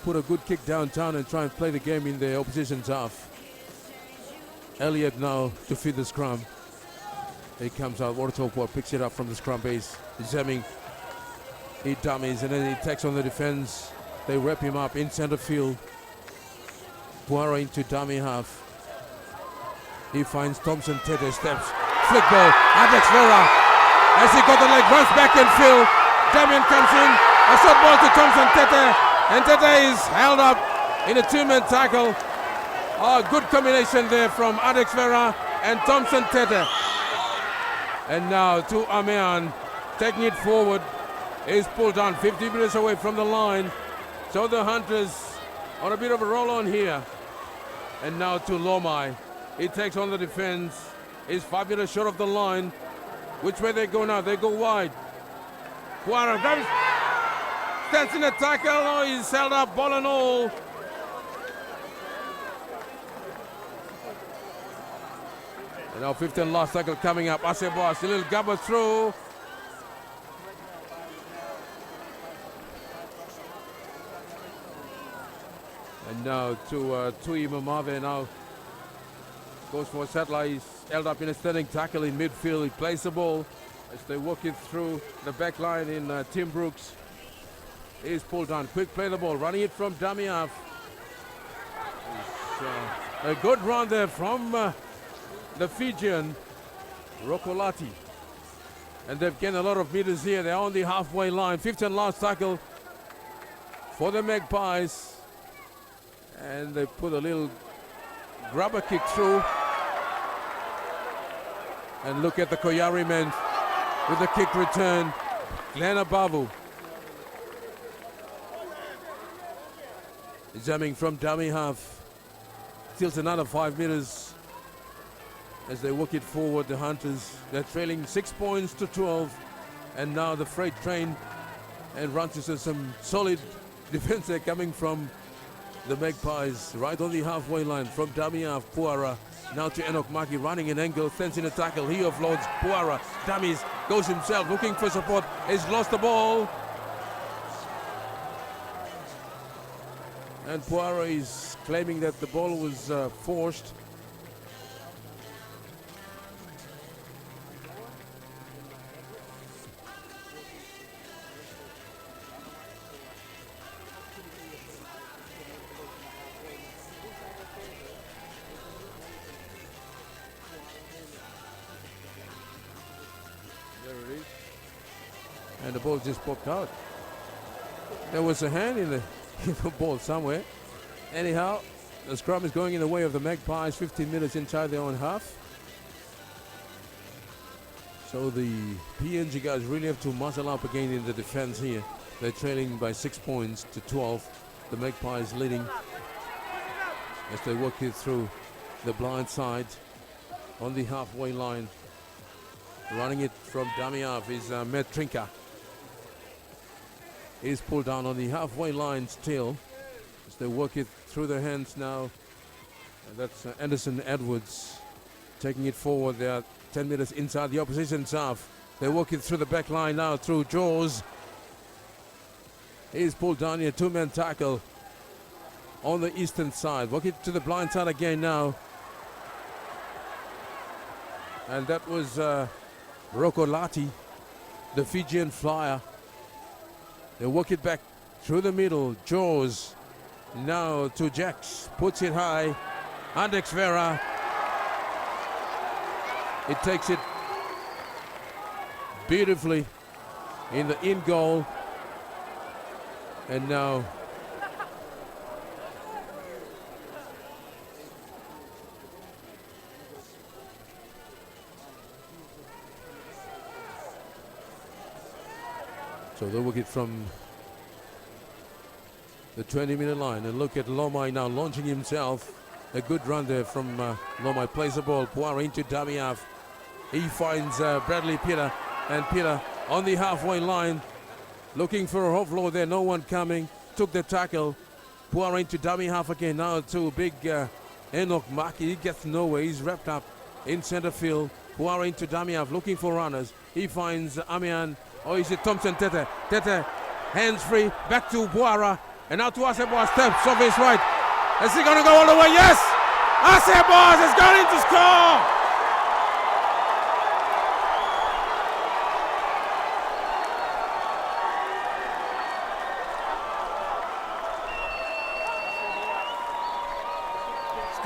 put a good kick downtown and try and play the game in the opposition's half. Elliott now to feed the scrum. He comes out, Watertopo picks it up from the scrum base. Zemming, he dummies and then he attacks on the defense. They wrap him up in center field. Puara into dummy half. He finds Thompson, Tete steps. Flick ball, Alex Vera. As he got the leg, runs back and field. Damien comes in. A short ball to Thompson, Tete. And Tete is held up in a two-man tackle. Oh, good combination there from Alex Vera and Thompson, Tete. And now to Amean, taking it forward. Is pulled down 50 meters away from the line. So the Hunters on a bit of a roll on here. And now to Lomai. He takes on the defense. He's 5 meters short of the line. Which way they go now? They go wide. Puara grabs, stands in a tackle. Oh, he's held up, ball and all. And now 15 last tackle coming up. Asebas, a little gabber through. And now to Tui Mamave now. Goes for Settler. He's held up in a standing tackle in midfield. He plays the ball as they walk it through the back line in Tim Brooks. He's pulled down. Quick play the ball. Running it from dummy half. A good run there from the Fijian, Rokolati. And they've gained a lot of meters here. They're on the halfway line. 15 last tackle for the Magpies. And they put a little grubber kick through. And look at the Koyari men with the kick return. Glenn Abavu. Jamming from dummy half. Steals another 5 meters as they work it forward. The Hunters, they're trailing 6 points to 12. And now the freight train and runs into some solid defense there coming from the Magpies. Right on the halfway line from dummy half. Puara now to Enoch Maki, running an angle, sends in a tackle. He offloads. Puara dummies, goes himself, looking for support. He's lost the ball. And Puara is claiming that the ball was forced. There it is. And the ball just popped out. There was a hand in the ball somewhere. Anyhow, the scrum is going in the way of the Magpies. 15 minutes inside their own half. So the PNG guys really have to muscle up again in the defense here. They're trailing by 6 points to 12. The Magpies leading as they work it through the blind side on the halfway line. Running it from dummy half is Matt Trinka. He's pulled down on the halfway line still as they work it through their hands now. And that's Anderson Edwards taking it forward. They are 10 meters inside the opposition's half. They work it through the back line now through Jaws. He's pulled down here, two-man tackle on the eastern side. Work it to the blind side again now. And that was Roko Lati, the Fijian flyer. They work it back through the middle. Jaws now to Jax. Puts it high. Andex Vera. It takes it beautifully in the in goal. And now so they work it from the 20-minute line. And look at Lomai now launching himself. A good run there from Lomai. Plays the ball. Puara into dummy half. He finds Bradley Peter. And Peter on the halfway line. Looking for a offload there. No one coming. Took the tackle. Puara into dummy half again. Now to big Enoch Maki. He gets nowhere. He's wrapped up in center field. Puara into dummy half. Looking for runners. He finds Amian. Oh, is it Thompson Tete? Tete, hands free, back to Puara. And now to Aseboa, steps off his right. Is he going to go all the way? Yes! Aseboa is going to score!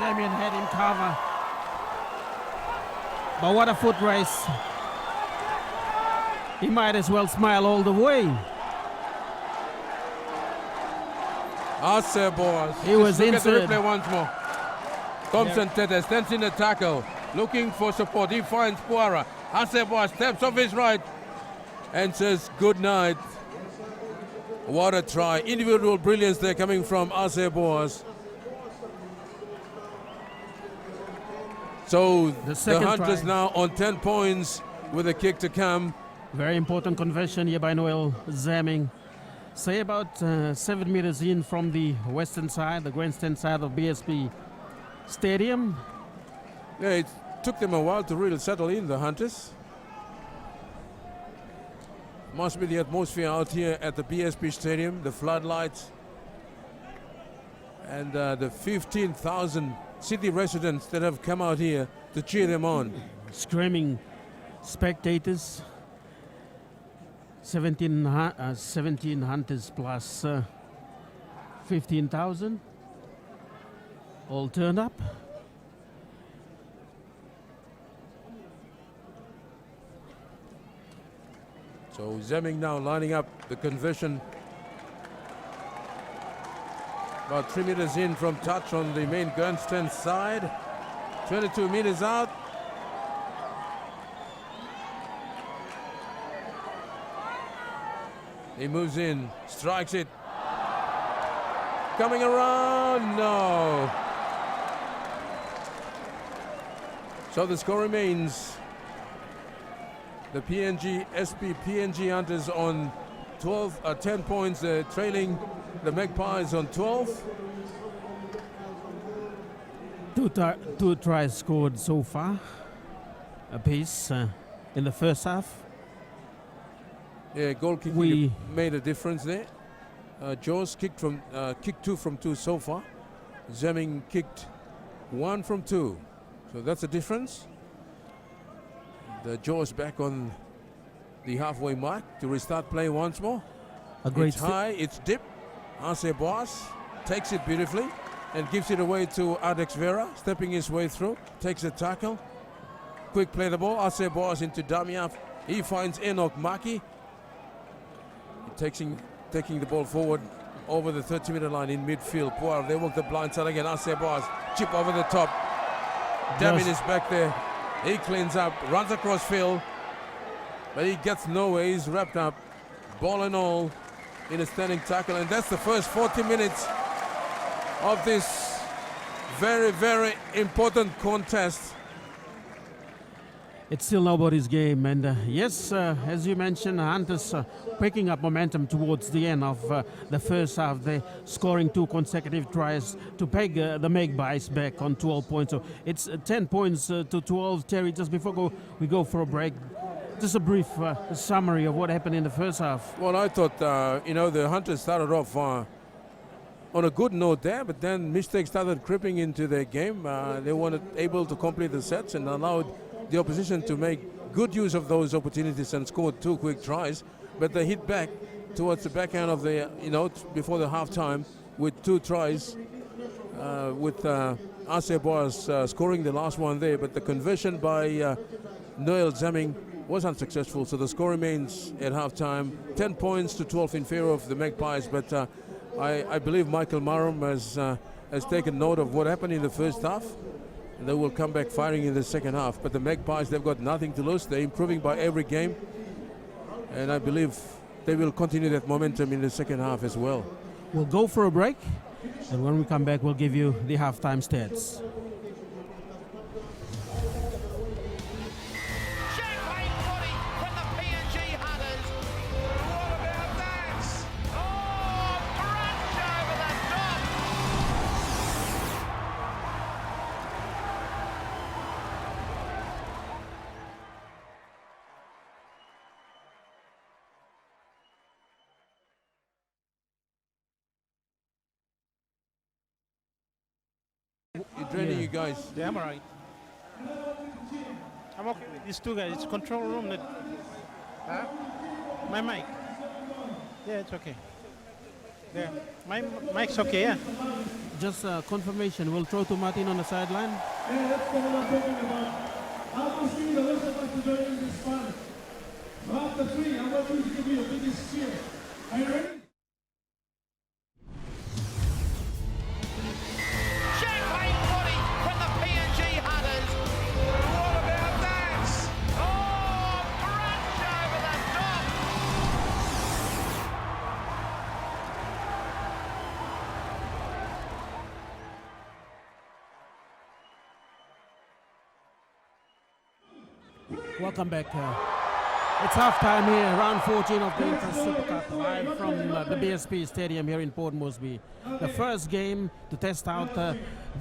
Damien had him cover. But what a foot race. He might as well smile all the way. Aseboa. He was look inside. at the replay once more. Thompson Tete stands in the tackle, looking for support. He finds Puara. Aseboa steps off his right and says good night. What a try. Individual brilliance there coming from Aseboa. So the Hunters try. now on 10 points with a kick to come. Very important conversion here by Noel Zamming. Say about 7 meters in from the western side, the grandstand side of BSP Stadium. Yeah, it took them a while to really settle in, the Hunters. Must be the atmosphere out here at the BSP Stadium, the floodlights, and the 15,000 city residents that have come out here to cheer them on. Screaming spectators. 17 Hunters plus 15,000 all turned up. So Zemming now lining up the conversion. About 3 meters in from touch on the main grandstand side. 22 meters out. He moves in, strikes it. Coming around, no. So the score remains the PNG Hunters on 10 points, trailing the Magpies on 12. Two tries scored so far, apiece in the first half. Yeah, goal kicking made a difference there. Jaws kicked 2 from 2 so far. Zemming kicked 1 from 2. So that's a difference. The Jaws back on the halfway mark to restart play once more. It's high, it's deep. Arce Boas takes it beautifully and gives it away to Adex Vera, stepping his way through, takes a tackle. Quick play the ball, Arce Boas into Damiaf. He finds Enoch Maki. Taking the ball forward over the 30-meter line in midfield. Puar, they work the blind side again. Arce Boas, chip over the top. Damin is back there. He cleans up, runs across field, but he gets nowhere. He's wrapped up, ball and all, in a standing tackle. And that's the first 40 minutes of this very, very important contest. It's still nobody's game, and yes, as you mentioned, Hunters picking up momentum towards the end of the first half. They're scoring 2 consecutive tries to peg the Magpies back on 12 points. So it's 10 points to 12. Terry, just before we go for a break, just a brief summary of what happened in the first half. Well, I thought, the Hunters started off on a good note there, but then mistakes started creeping into their game. They weren't able to complete the sets and allowed the opposition to make good use of those opportunities and scored 2 quick tries, but they hit back towards the back end of the, before the halftime with 2 tries, with Arce Boas scoring the last one there, but the conversion by Noel Zemming was unsuccessful, so the score remains at halftime 10 points to 12 in favor of the Magpies, but I believe Michael Marum has taken note of what happened in the first half. And they will come back firing in the second half. But the Magpies, they've got nothing to lose. They're improving by every game. And I believe they will continue that momentum in the second half as well. We'll go for a break. And when we come back, we'll give you the halftime stats. Champagne body from the PNG Hunters. What about that? Oh, crunch over the top. You're training, you guys. Yeah, I'm alright. I'm okay with these 2 guys. It's control room that. Huh? My mic. Yeah, it's okay. Yeah, my mic's okay. Yeah. Just confirmation. We'll throw to Martin on the sideline. Yeah, that's what I'm talking about. After 3, the rest of us to join this fun. After 3, I want you to give me your biggest cheer. Are you ready? Champagne body from the PNG Hunters. What about that? Oh, crunch over the top. Welcome back. It's halftime here, round 14 of the Intrust Super Cup, live from the BSP Stadium here in Port Moresby. The first game to test out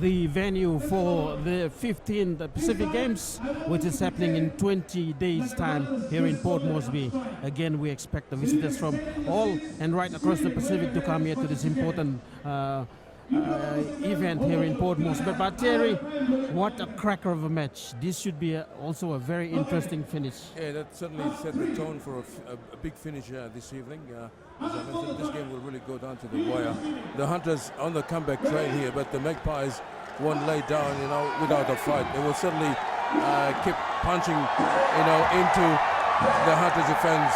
the venue for the 15th Pacific Games, which is happening in 20 days' time here in Port Moresby. Again, we expect the visitors from all and right across the Pacific to come here to this important event here in Port Moresby. But Terry, what a cracker of a match. This should be also a very interesting finish. Yeah, that certainly set the tone for a big finish this evening. As I mentioned, this game will really go down to the wire. The Hunters on the comeback trail here, but the Magpies won't lay down, without a fight. They will certainly keep punching, into the Hunters' defense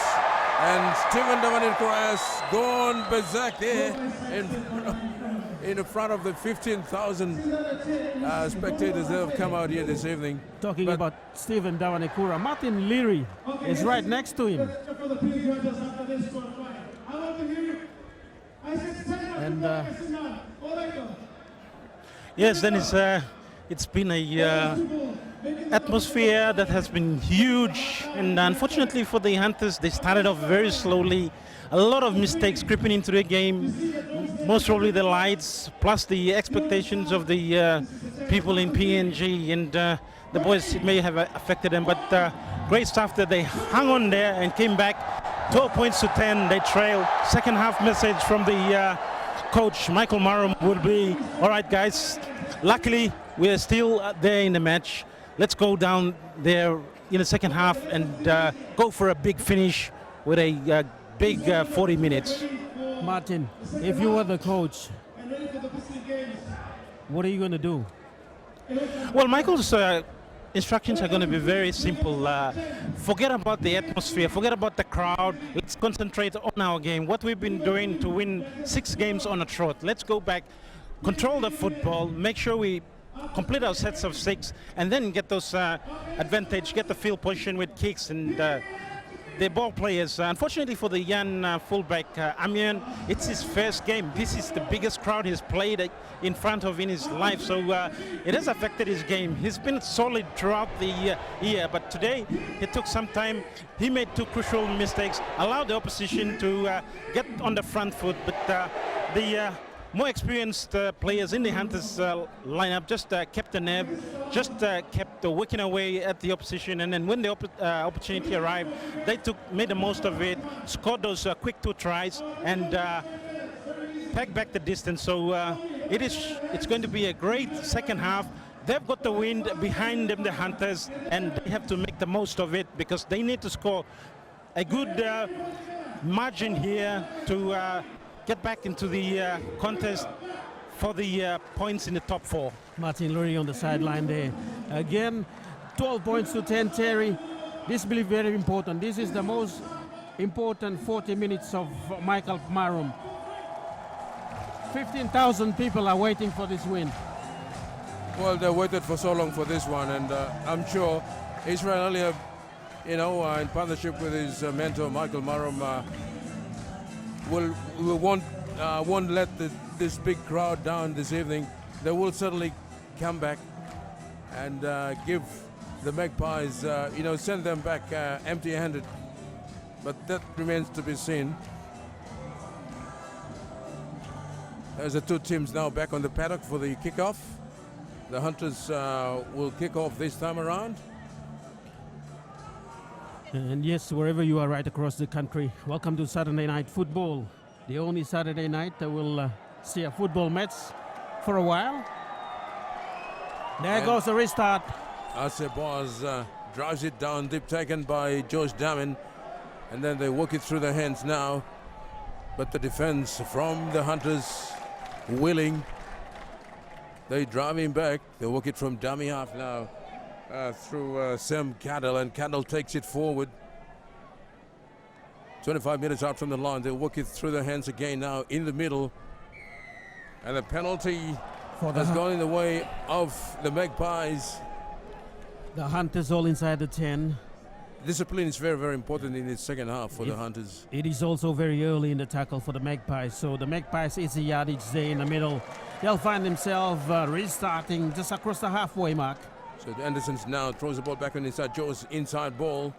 And Stephen Davanilko has gone berserk there in front of the 15,000 spectators that have come out here this evening. Talking about Stephen Davanekura, Martin Leary is right next to him. And Yes, Dennis, it's been a atmosphere that has been huge, and unfortunately for the Hunters, they started off very slowly. A lot of mistakes creeping into the game, most probably the lights, plus the expectations of the people in PNG, and the boys, it may have affected them, but great stuff that they hung on there and came back. 12 points to 10, they trail. Second half message from the coach, Michael Marum, would be, all right guys, luckily we're still there in the match. Let's go down there in the second half and go for a big finish with a big 40 minutes. Martin, if you were the coach, what are you going to do? Well, Michael's instructions are going to be very simple. Forget about the atmosphere, forget about the crowd. Let's concentrate on our game. What we've been doing to win 6 games on a trot. Let's go back, control the football, make sure we complete our sets of 6, and then get those advantage, get the field position with kicks and the ball players. Unfortunately for the young fullback, Amian, it's his first game. This is the biggest crowd he's played in front of in his life, so it has affected his game. He's been solid throughout the year, but today it took some time. He made 2 crucial mistakes, allowed the opposition to get on the front foot, but the more experienced players in the Hunters lineup just kept the nerve, just kept working away at the opposition, and then when the opportunity arrived, they made the most of it, scored those quick 2 tries, and pegged back the distance. So it's going to be a great second half. They've got the wind behind them, the Hunters, and they have to make the most of it because they need to score a good margin here to get back into the contest for the points in the top 4. Martin Lurie on the sideline there. Again, 12 points to 10, Terry. This will be very important. This is the most important 40 minutes of Michael Marum. 15,000 people are waiting for this win. Well, they waited for so long for this one, and I'm sure Israel earlier, in partnership with his mentor Michael Marum, won't let this big crowd down this evening. They will certainly come back and give the Magpies, send them back empty-handed. But that remains to be seen. There's the 2 teams now back on the paddock for the kickoff. The Hunters will kick off this time around. And yes, wherever you are right across the country, welcome to Saturday Night Football. The only Saturday night that we'll see a football match for a while. There goes the restart. Ase Boaz drives it down, deep taken by Josh Damin. And then they work it through the hands now. But the defense from the Hunters willing. They drive him back. They work it from dummy half now through Sam Cadell, and Cadell takes it forward. 25 minutes out from the line. They work it through the hands again now in the middle. And the penalty has gone in the way of the Magpies. The Hunters all inside the 10. Discipline is very, very important in the second half for the Hunters. It is also very early in the tackle for the Magpies. So the Magpies is a yardage there in the middle. They'll find themselves restarting just across the halfway mark. So Anderson now throws the ball back on inside. Joe's inside ball.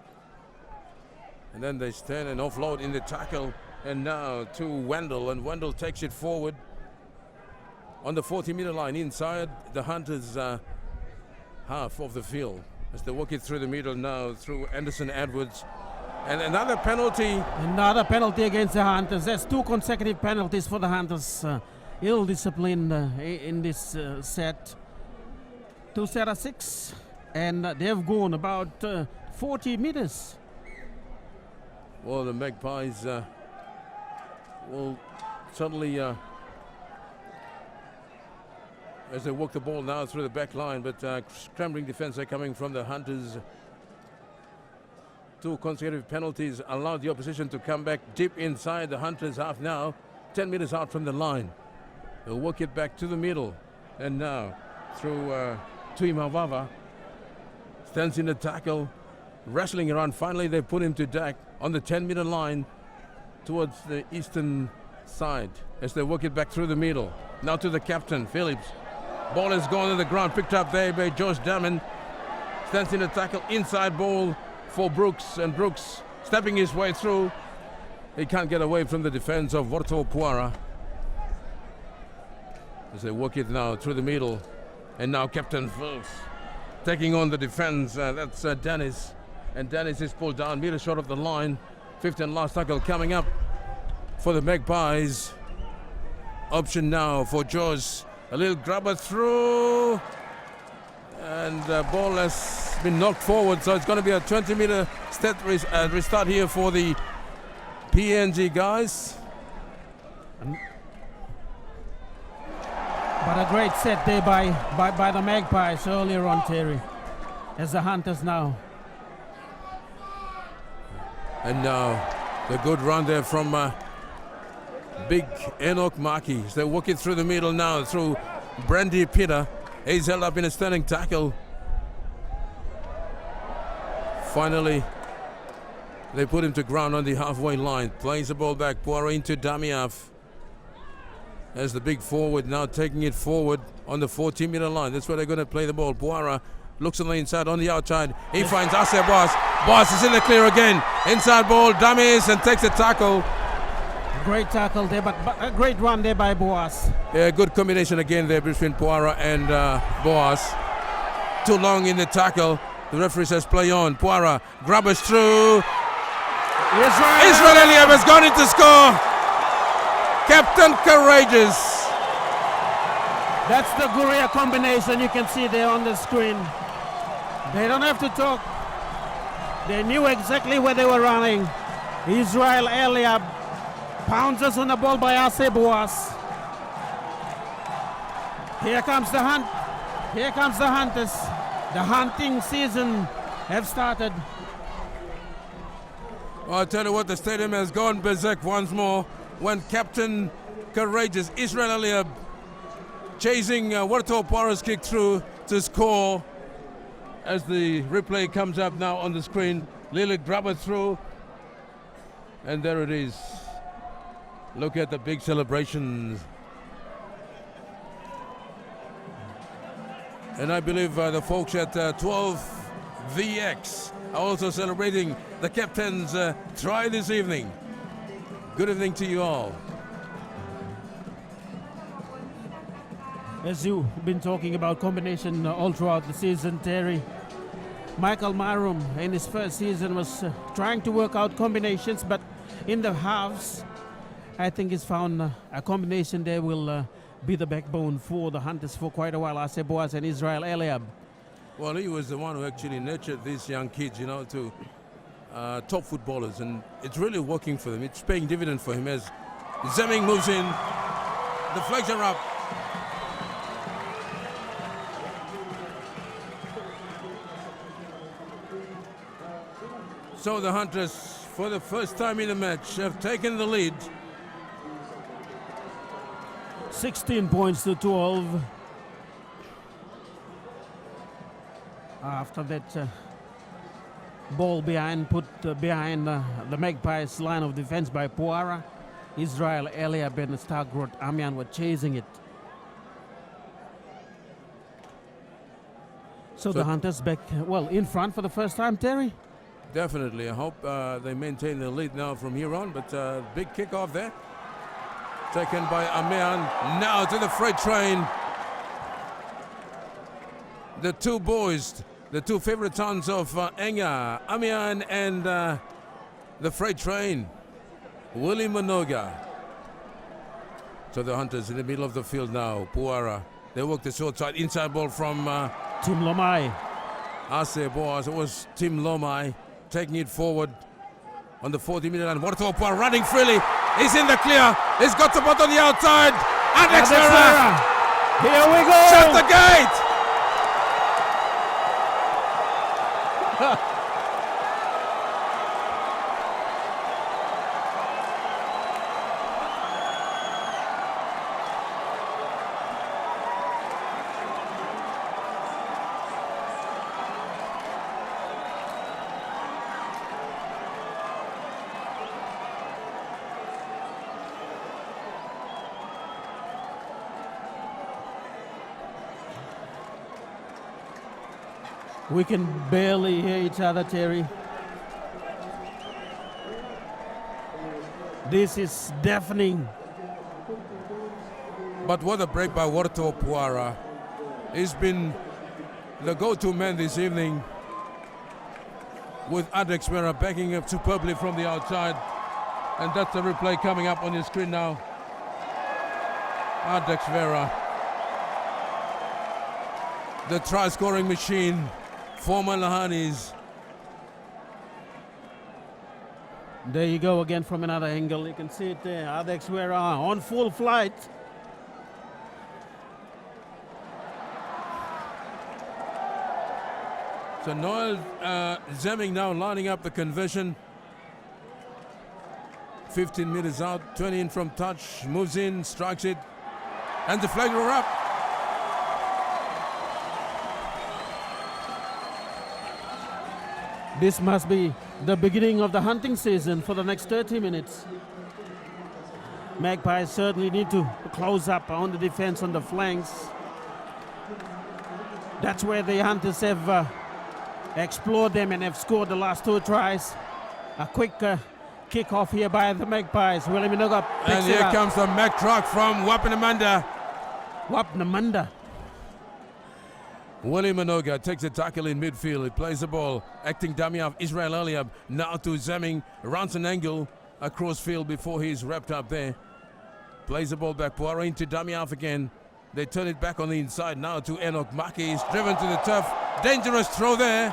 And then they stand and offload in the tackle. And now to Wendell. And Wendell takes it forward on the 40-meter line inside the Hunters' half of the field. As they work it through the middle now through Anderson Edwards. And another penalty. Another penalty against the Hunters. There's 2 consecutive penalties for the Hunters. Ill discipline in this set. 2 sets of 6. And they've gone about 40 meters. Well, the Magpies will suddenly, as they walk the ball now through the back line, but scrambling defense are coming from the Hunters. 2 consecutive penalties allowed the opposition to come back deep inside the Hunters half now, 10 meters out from the line. They'll work it back to the middle. And now through Tui Mavava. Stands in the tackle, wrestling around. Finally, they put him to deck on the 10-meter line towards the eastern side as they work it back through the middle. Now to the captain, Phillips. Ball has gone to the ground, picked up there by Josh Damon. Stands in the tackle, inside ball for Brooks, and Brooks stepping his way through. He can't get away from the defense of Vorto Puara. As they work it now through the middle. And now Captain Phillips taking on the defense. That's Dennis. And Dennis is pulled down, meter short of the line. 5th and last tackle coming up for the Magpies. Option now for Jaws. A little grabber through. And the ball has been knocked forward, so it's going to be a 20-meter restart here for the PNG guys. But a great set there by the Magpies earlier on, Terry, as the Hunters now. And now the good run there from Big Enoch Markey. They're working through the middle now through Brandy Peter. He's held up in a standing tackle. Finally, they put him to ground on the halfway line. Plays the ball back. Poirot into Damiaf. As the big forward now taking it forward on the 14-meter line. That's where they're going to play the ball. Poirot looks on the inside, on the outside. He finds Ase Boss. Boss is in the clear again. Inside ball, dummies, and takes a tackle. Great tackle there, but a great run there by Boas. Yeah, good combination again there between Poirot and Boas. Too long in the tackle. The referee says play on. Poirot grabbers through. Israel Eliab has gone into score. Captain Courageous. That's the Guria combination you can see there on the screen. They don't have to talk. They knew exactly where they were running. Israel Eliab pounces on the ball by Ase Boas. Here comes the hunt. Here comes the Hunters. The hunting season have started. Well, I'll tell you what, the stadium has gone berserk once more when Captain Courageous Israel Eliab chasing Warto Pora's kick through to score. As the replay comes up now on the screen, Lily grabber through, and there it is. Look at the big celebrations. And I believe the folks at 12VX are also celebrating the captain's try this evening. Good evening to you all. As you've been talking about combination all throughout the season, Terry, Michael Marum in his first season was trying to work out combinations, but in the halves, I think he's found a combination there will be the backbone for the Hunters for quite a while. Ase Boas and Israel Eliab. Well, he was the one who actually nurtured these young kids, you know, to top footballers, and it's really working for them. It's paying dividend for him as Zemming moves in. The flags are up. So the Hunters, for the first time in the match, have taken the lead. 16 points to 12. After that ball put behind the Magpies line of defense by Puara, Israel Eliab and Stargrot Amian were chasing it. So the Hunters back, well, in front for the first time, Terry? Definitely. I hope they maintain the lead now from here on, but big kickoff there. Taken by Amian. Now to the freight train. The two boys, the two favorite sons of Enga, Amian and the freight train, Willie Manoga. So the Hunters in the middle of the field now. Puara. They work the short side. Inside ball from Tim Lomai. Ase Boas. It was Tim Lomai taking it forward on the 40-meter line. Warto Puara running freely. He's in the clear. He's got the ball on the outside. And Exera. Here we go. Shut the gate. We can barely hear each other, Terry. This is deafening. But what a break by Warto Puara. He's been the go-to man this evening, with Adex Vera backing up superbly from the outside. And that's the replay coming up on your screen now. Adex Vera, the try-scoring machine for Malahanis. There you go again from another angle. You can see it there. Adex Vera on full flight. So Noel Zemming now lining up the conversion. 15 meters out, 20 in from touch, moves in, strikes it, and the flag roll up. This must be the beginning of the hunting season for the next 30 minutes. Magpies certainly need to close up on the defense on the flanks. That's where the Hunters have explored them and have scored the last 2 tries. A quick kick-off here by the Magpies. William Minoga picks And it here up. comes the Mac truck from Wapanamanda. Wapnamanda. Willie Minoga takes a tackle in midfield. He plays the ball, acting dummy of Israel Eliab. Now to Zemming, runs an angle across field before he's wrapped up there. Plays the ball back, Poirot into dummy half again. They turn it back on the inside now to Enoch Maki. He's driven to the turf. Dangerous throw there.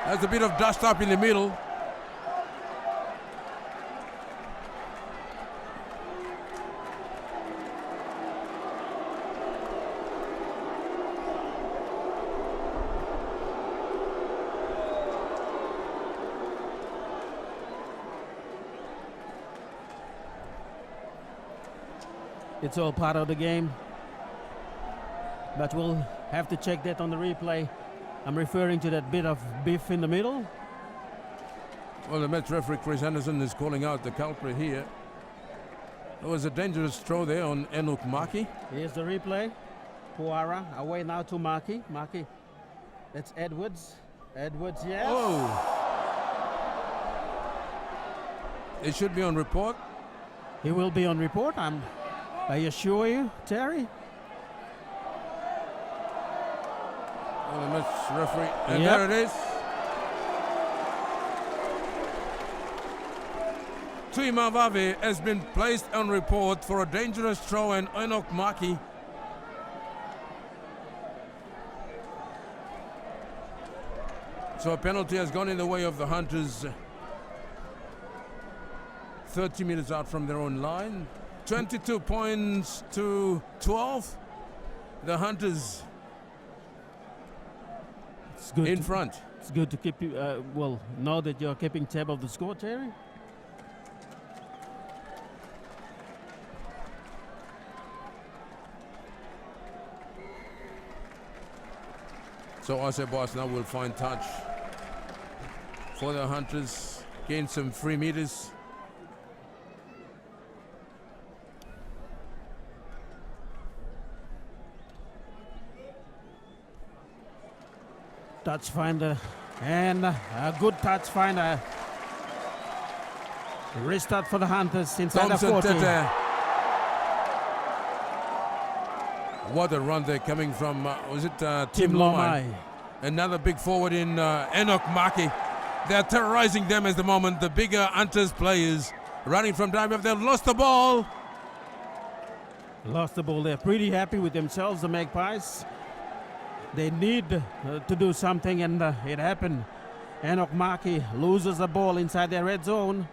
There's a bit of dust up in the middle. It's all part of the game. But we'll have to check that on the replay. I'm referring to that bit of beef in the middle. Well, the match referee Chris Anderson is calling out the culprit here. There was a dangerous throw there on Enoch Maki. Here's the replay. Puara away now to Maki. Maki. That's Edwards. Edwards, yes. Oh! It should be on report. He will be on report. I assure you, Terry. Well, the match referee. And Yep. there it is. Tui Mavave has been placed on report for a dangerous throw and Enoch Maki. So a penalty has gone in the way of the Hunters. 30 minutes out from their own line. 22 points to 12. The Hunters It's good. in front. It's good to keep you. Know that you're keeping tab of the score, Terry. So Ase Boss now will find touch for the Hunters. Gain some free meters. Touch finder and a good touch finder. Restart for the Hunters inside Thompson the 40. Tete. What a run there coming from, was it Tim Lomai? Another big forward in Enoch Maki. They're terrorizing them at the moment. The bigger Hunters players running from dive. They've lost the ball. Lost the ball. They're pretty happy with themselves, the Magpies. They need to do something, and it happened. Enoch Maki loses the ball inside their red zone.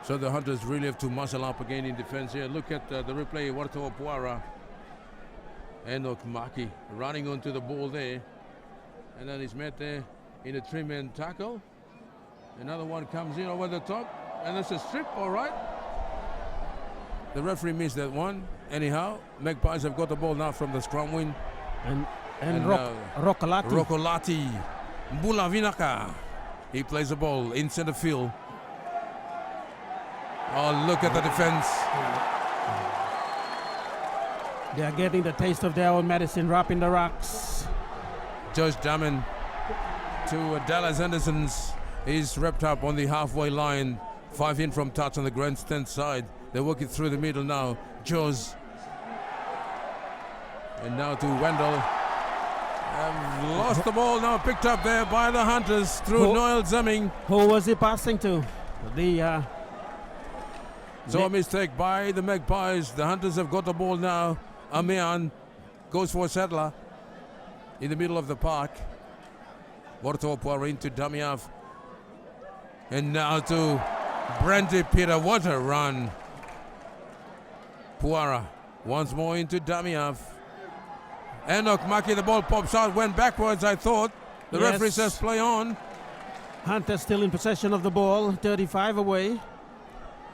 So the Hunters really have to muscle up again in defense here. Look at the replay. Warto Puara. Enoch Maki running onto the ball there. And then he's met there in a 3-man tackle. Another one comes in over the top. And that's a strip, all right. The referee missed that one. Anyhow, Magpies have got the ball now from the scrum win. And Rokolati. Rokolati. Mbula Vinaka. He plays the ball in center field. Oh, look at the defense. They are getting the taste of their own medicine, wrapping the rocks. Josh Daman to Dallas Anderson's. He's wrapped up on the halfway line. 5 in from touch on the grandstand side. They're working through the middle now. Jaws. And now to Wendell. Lost the ball now, picked up there by the Hunters through Noel Zemming. Who was he passing to? So a mistake by the Magpies. The Hunters have got the ball now. Amian goes for Sadler in the middle of the park. Wartopua into Damiav. And now to Brandy Peter. What a run. Puara once more into Damiav. Enoch Maki, the ball pops out, went backwards, I thought. The referee says play on. Hunter still in possession of the ball, 35 away.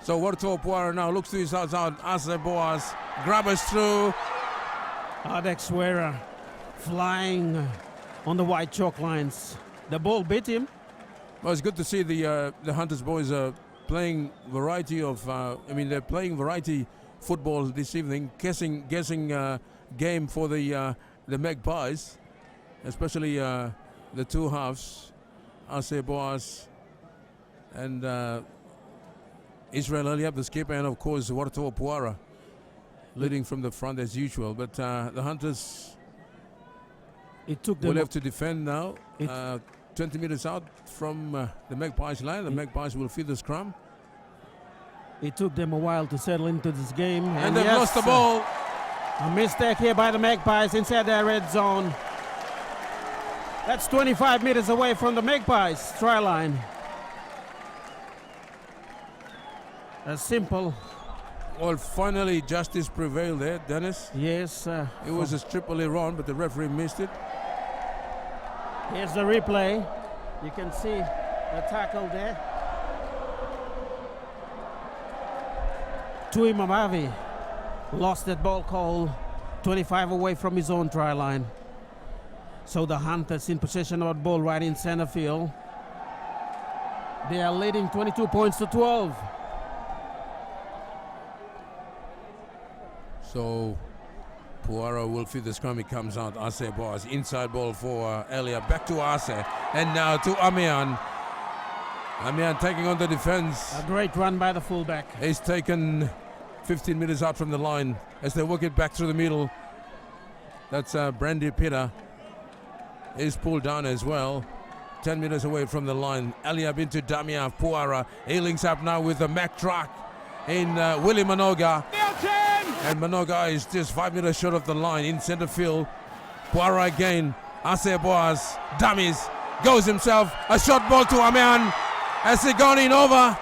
So Warto Puara now looks to his outside. Asa Boas grabbers through. Adex Wera flying on the white chalk lines. The ball bit him. Well, it's good to see the Hunters boys playing variety of. They're playing variety football this evening. Guessing game for the Magpies, especially the two halves, Ase Boas and Israel Eliab, the skipper, and of course Warto Puara leading from the front as usual. But the Hunters will have to defend now. 20 meters out from the Magpies line. The Magpies will feed the scrum. It took them a while to settle into this game. And they've lost the ball. A mistake here by the Magpies inside their red zone. That's 25 meters away from the Magpies try line. As simple. Well, finally justice prevailed there, Dennis. Yes. It was a Tripoli run, but the referee missed it. Here's the replay. You can see the tackle there. Tui Mamavi lost that ball call 25 away from his own try line. So the Hunters in possession of the ball right in center field. They are leading 22 points to 12. So Puara will feed the scrum. He comes out. Ase Boas. Inside ball for Elia. Back to Ase. And now to Amian. Amian taking on the defense. A great run by the fullback. He's taken 15 meters out from the line as they work it back through the middle. That's Brandy Peter. Is pulled down as well. 10 meters away from the line. Eliab into Damia. Puara. He links up now with the Mack truck in Willie Manoga. And Manoga is just 5 meters short of the line in center field. Puara again. Ase Boas. Dummies. Goes himself. A short ball to Amian. Has he gone in over?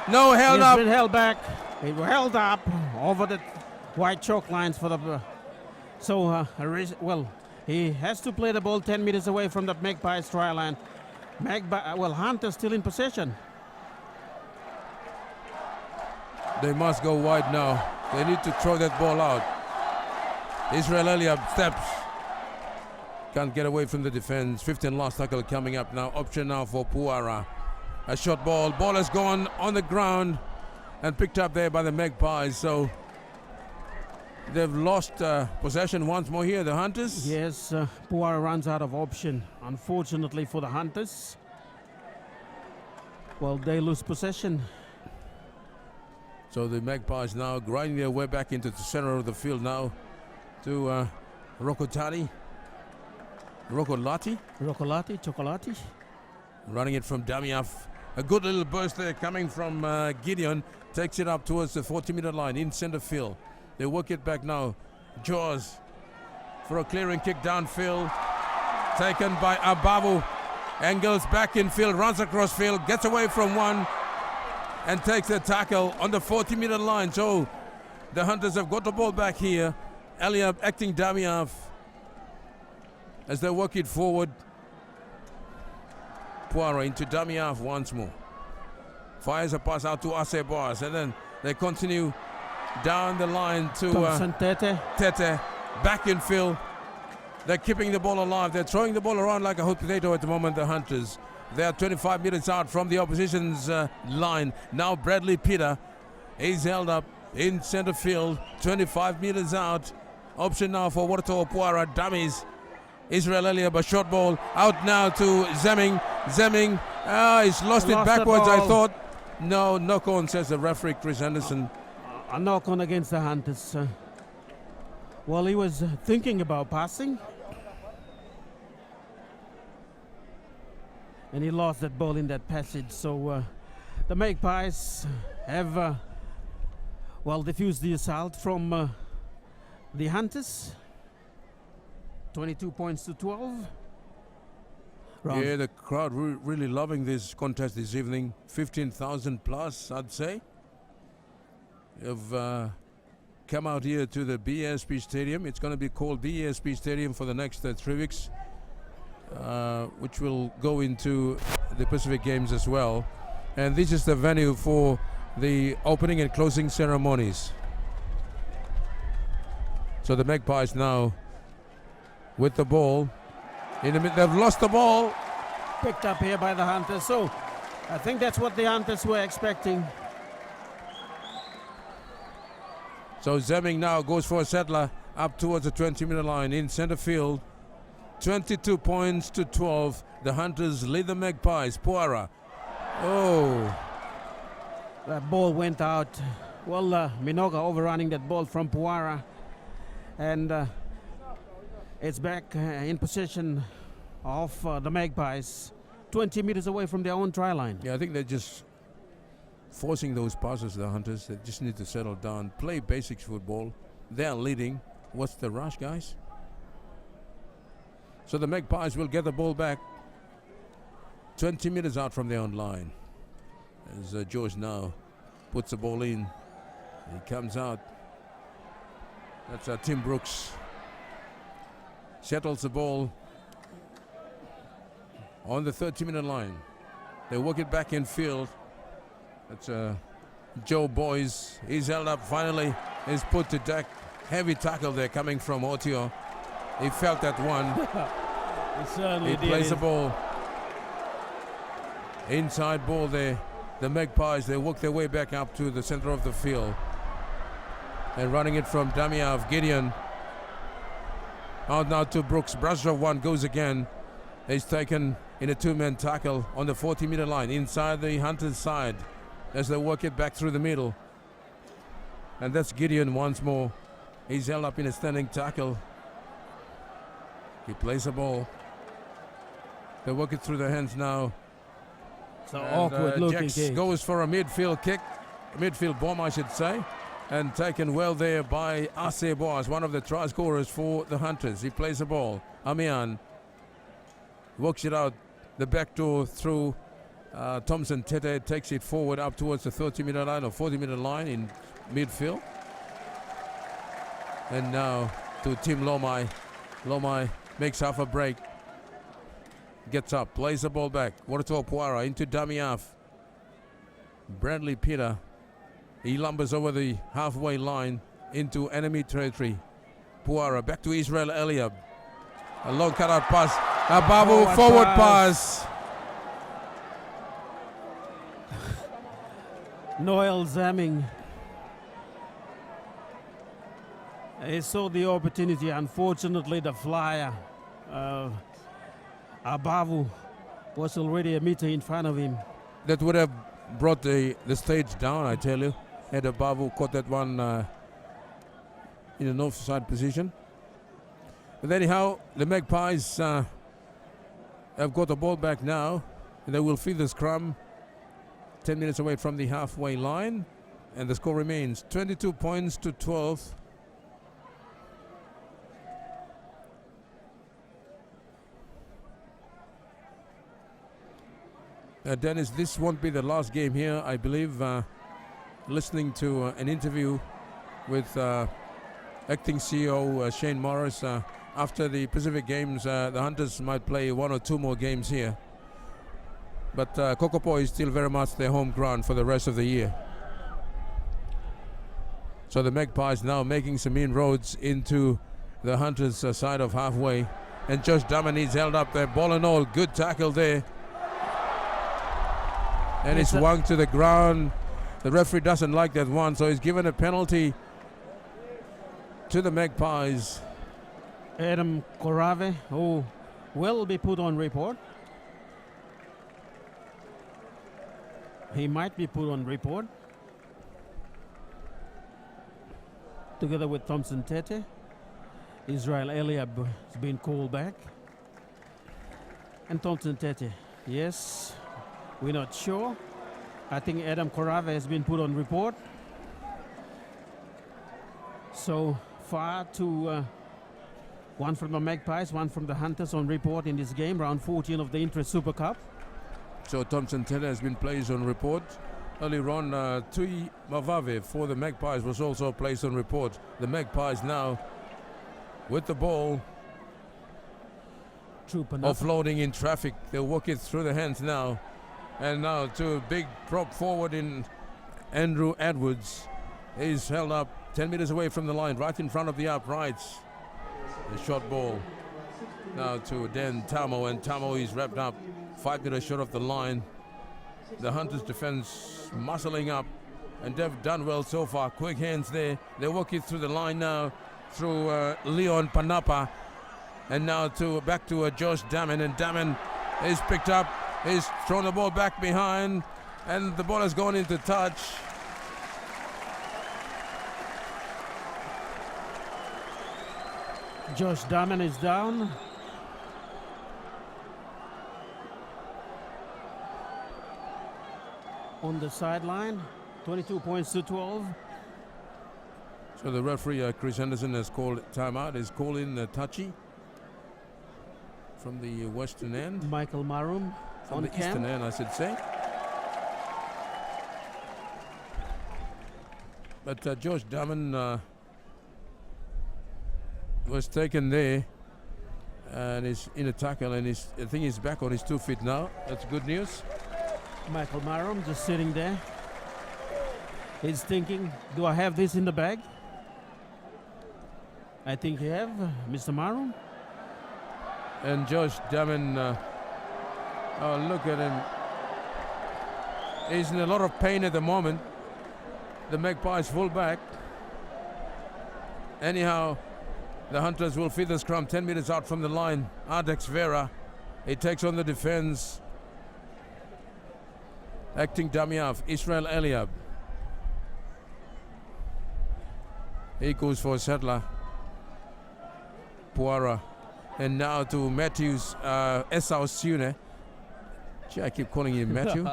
No, held up. He's been held back. He was held up over the white chalk lines for the. He has to play the ball 10 meters away from the Magpies try line. Hunter's still in possession. They must go wide now. They need to throw that ball out. Israel Eliab steps. Can't get away from the defense. 15 last tackle coming up now. Option now for Puara. A short ball. Ball has gone on the ground and picked up there by the Magpies. So they've lost possession once more here, the Hunters. Yes, Puara runs out of option. Unfortunately for the Hunters. Well, they lose possession. So the Magpies now grinding their way back into the center of the field now to Rokolati. Chocolati. Running it from Damiaf. A good little burst there coming from Gideon. Takes it up towards the 40-meter line in center field. They work it back now. Jaws for a clearing kick downfield. Taken by Abavu. Angles back in field, runs across field, gets away from one and takes a tackle on the 40-meter line. So the Hunters have got the ball back here. Eliab acting Damiaf as they work it forward. Puara into Damiaf once more. Fires a pass out to Ase Boas, and then they continue down the line to Tete. Back in field. They're keeping the ball alive. They're throwing the ball around like a hot potato at the moment, the Hunters. They are 25 meters out from the opposition's line. Now Bradley Peter is held up in center field, 25 meters out. Option now for Waterto Puara, dummies. Israel Elliott, a short ball. Out now to Zemming. Zemming, he's lost it Lost the backwards, I ball. thought. No, knock on, says the referee, Chris Anderson. A knock on against the Hunters. Well, he was thinking about passing. And he lost that ball in that passage. So the Magpies have, diffused the assault from the Hunters. 22 points to 12. Yeah, the crowd really loving this contest this evening. 15,000 plus, I'd say. Have come out here to the BSP Stadium. It's going to be called BSP Stadium for the next 3 weeks, which will go into the Pacific Games as well. And this is the venue for the opening and closing ceremonies. So the Magpies now with the ball. In the they've lost the ball. Picked up here by the Hunters. So I think that's what the Hunters were expecting. So Zemming now goes for a settler up towards the 20-meter line in center field. 22 points to 12. The Hunters lead the Magpies. Puara. Oh. That ball went out. Well, Minoga overrunning that ball from Puara. And it's back in possession of the Magpies. 20 meters away from their own try line. Yeah, I think they're just forcing those passes, the Hunters. They just need to settle down, play basics football. They're leading. What's the rush, guys? So the Magpies will get the ball back 20 meters out from their own line. As George now puts the ball in. He comes out. That's Tim Brooks. Settles the ball on the 30-minute line. They work it back in field. That's Joe Boyes. He's held up finally. He's put to deck. Heavy tackle there coming from Otio. He felt that one. He certainly He did. plays the ball. Inside ball there. The Magpies, they work their way back up to the center of the field. And running it from Damiav, Gideon. Out now to Brooks. Brasov one goes again. He's taken in a two-man tackle on the 40-meter line inside the Hunters' side as they work it back through the middle. And that's Gideon once more. He's held up in a standing tackle. He plays the ball. They work it through their hands now. So And, awkward looking Jax kick. goes for a midfield kick, midfield bomb I should say, and taken well there by Ase Boas, one of the try scorers for the Hunters. He plays the ball. Amian works it out the back door through Thompson Tete, takes it forward up towards the 30-meter line or 40-meter line in midfield. And now to Tim Lomai. Lomai makes half a break. Gets up, plays the ball back. Waterto Puara into Damiaf. Bradley Peter. He lumbers over the halfway line into enemy territory. Puara back to Israel Eliab. A long cutout pass. A Babu forward pass. Noel Zamming. He saw the opportunity. Unfortunately, the flyer, Abavu, was already a meter in front of him. That would have brought the stage down, I tell you. Had Abavu caught that one in an offside position. But anyhow, the Magpies have got the ball back now. They will feed the scrum 10 minutes away from the halfway line. And the score remains 22 points to 12. Dennis, this won't be the last game here. I believe listening to an interview with acting CEO Shane Morris, after the Pacific Games, the Hunters might play one or two more games here. But Kokopo is still very much their home ground for the rest of the year. So the Magpies now making some inroads into the Hunters' side of halfway. And Josh Damani's held up there, ball and all. Good tackle there. And it's swung to the ground. The referee doesn't like that one, so he's given a penalty to the Magpies. Adam Korave, who will be put on report. He might be put on report. Together with Thompson Tete. Israel Eliab has been called back. And Thompson Tete, yes, we're not sure. I think Adam Korave has been put on report. So far one from the Magpies, one from the Hunters on report in this game, round 14 of the Intrust Super Cup. So Thompson Tete has been placed on report. Earlier on, Tui Mavave for the Magpies was also placed on report. The Magpies now with the ball, offloading in traffic. They'll work it through the hands now. And now to a big prop forward in Andrew Edwards. He's held up 10 meters away from the line, right in front of the uprights. The short ball now to Dan Tamo, and Tamo is wrapped up 5 meters short of the line. The Hunters defense muscling up, and they've done well so far. Quick hands there. They work it through the line now, through Leon Panapa, and now back to Josh Damon, and Damon is picked up. He's thrown the ball back behind, and the ball has gone into touch. Josh Damon is down. On the sideline, 22 points to 12. So the referee, Chris Henderson, has called timeout. He's calling Tachi from the western end. Michael Marum From on the camp. eastern end, I should say. But Josh Damon was taken there, and is in a tackle, and I think he's back on his 2 feet now. That's good news. Michael Marum just sitting there. He's thinking, do I have this in the bag? I think you have, Mr. Marum. And Josh Damon, oh, look at him. He's in a lot of pain at the moment. The Magpies fullback. Anyhow, the Hunters will feed the scrum 10 meters out from the line. Ardex Vera, he takes on the defense. Acting Damiaf, Israel Eliab. He goes for Settler. Puara. And now to Matthews, Esau Sune. Gee, I keep calling him Matthew.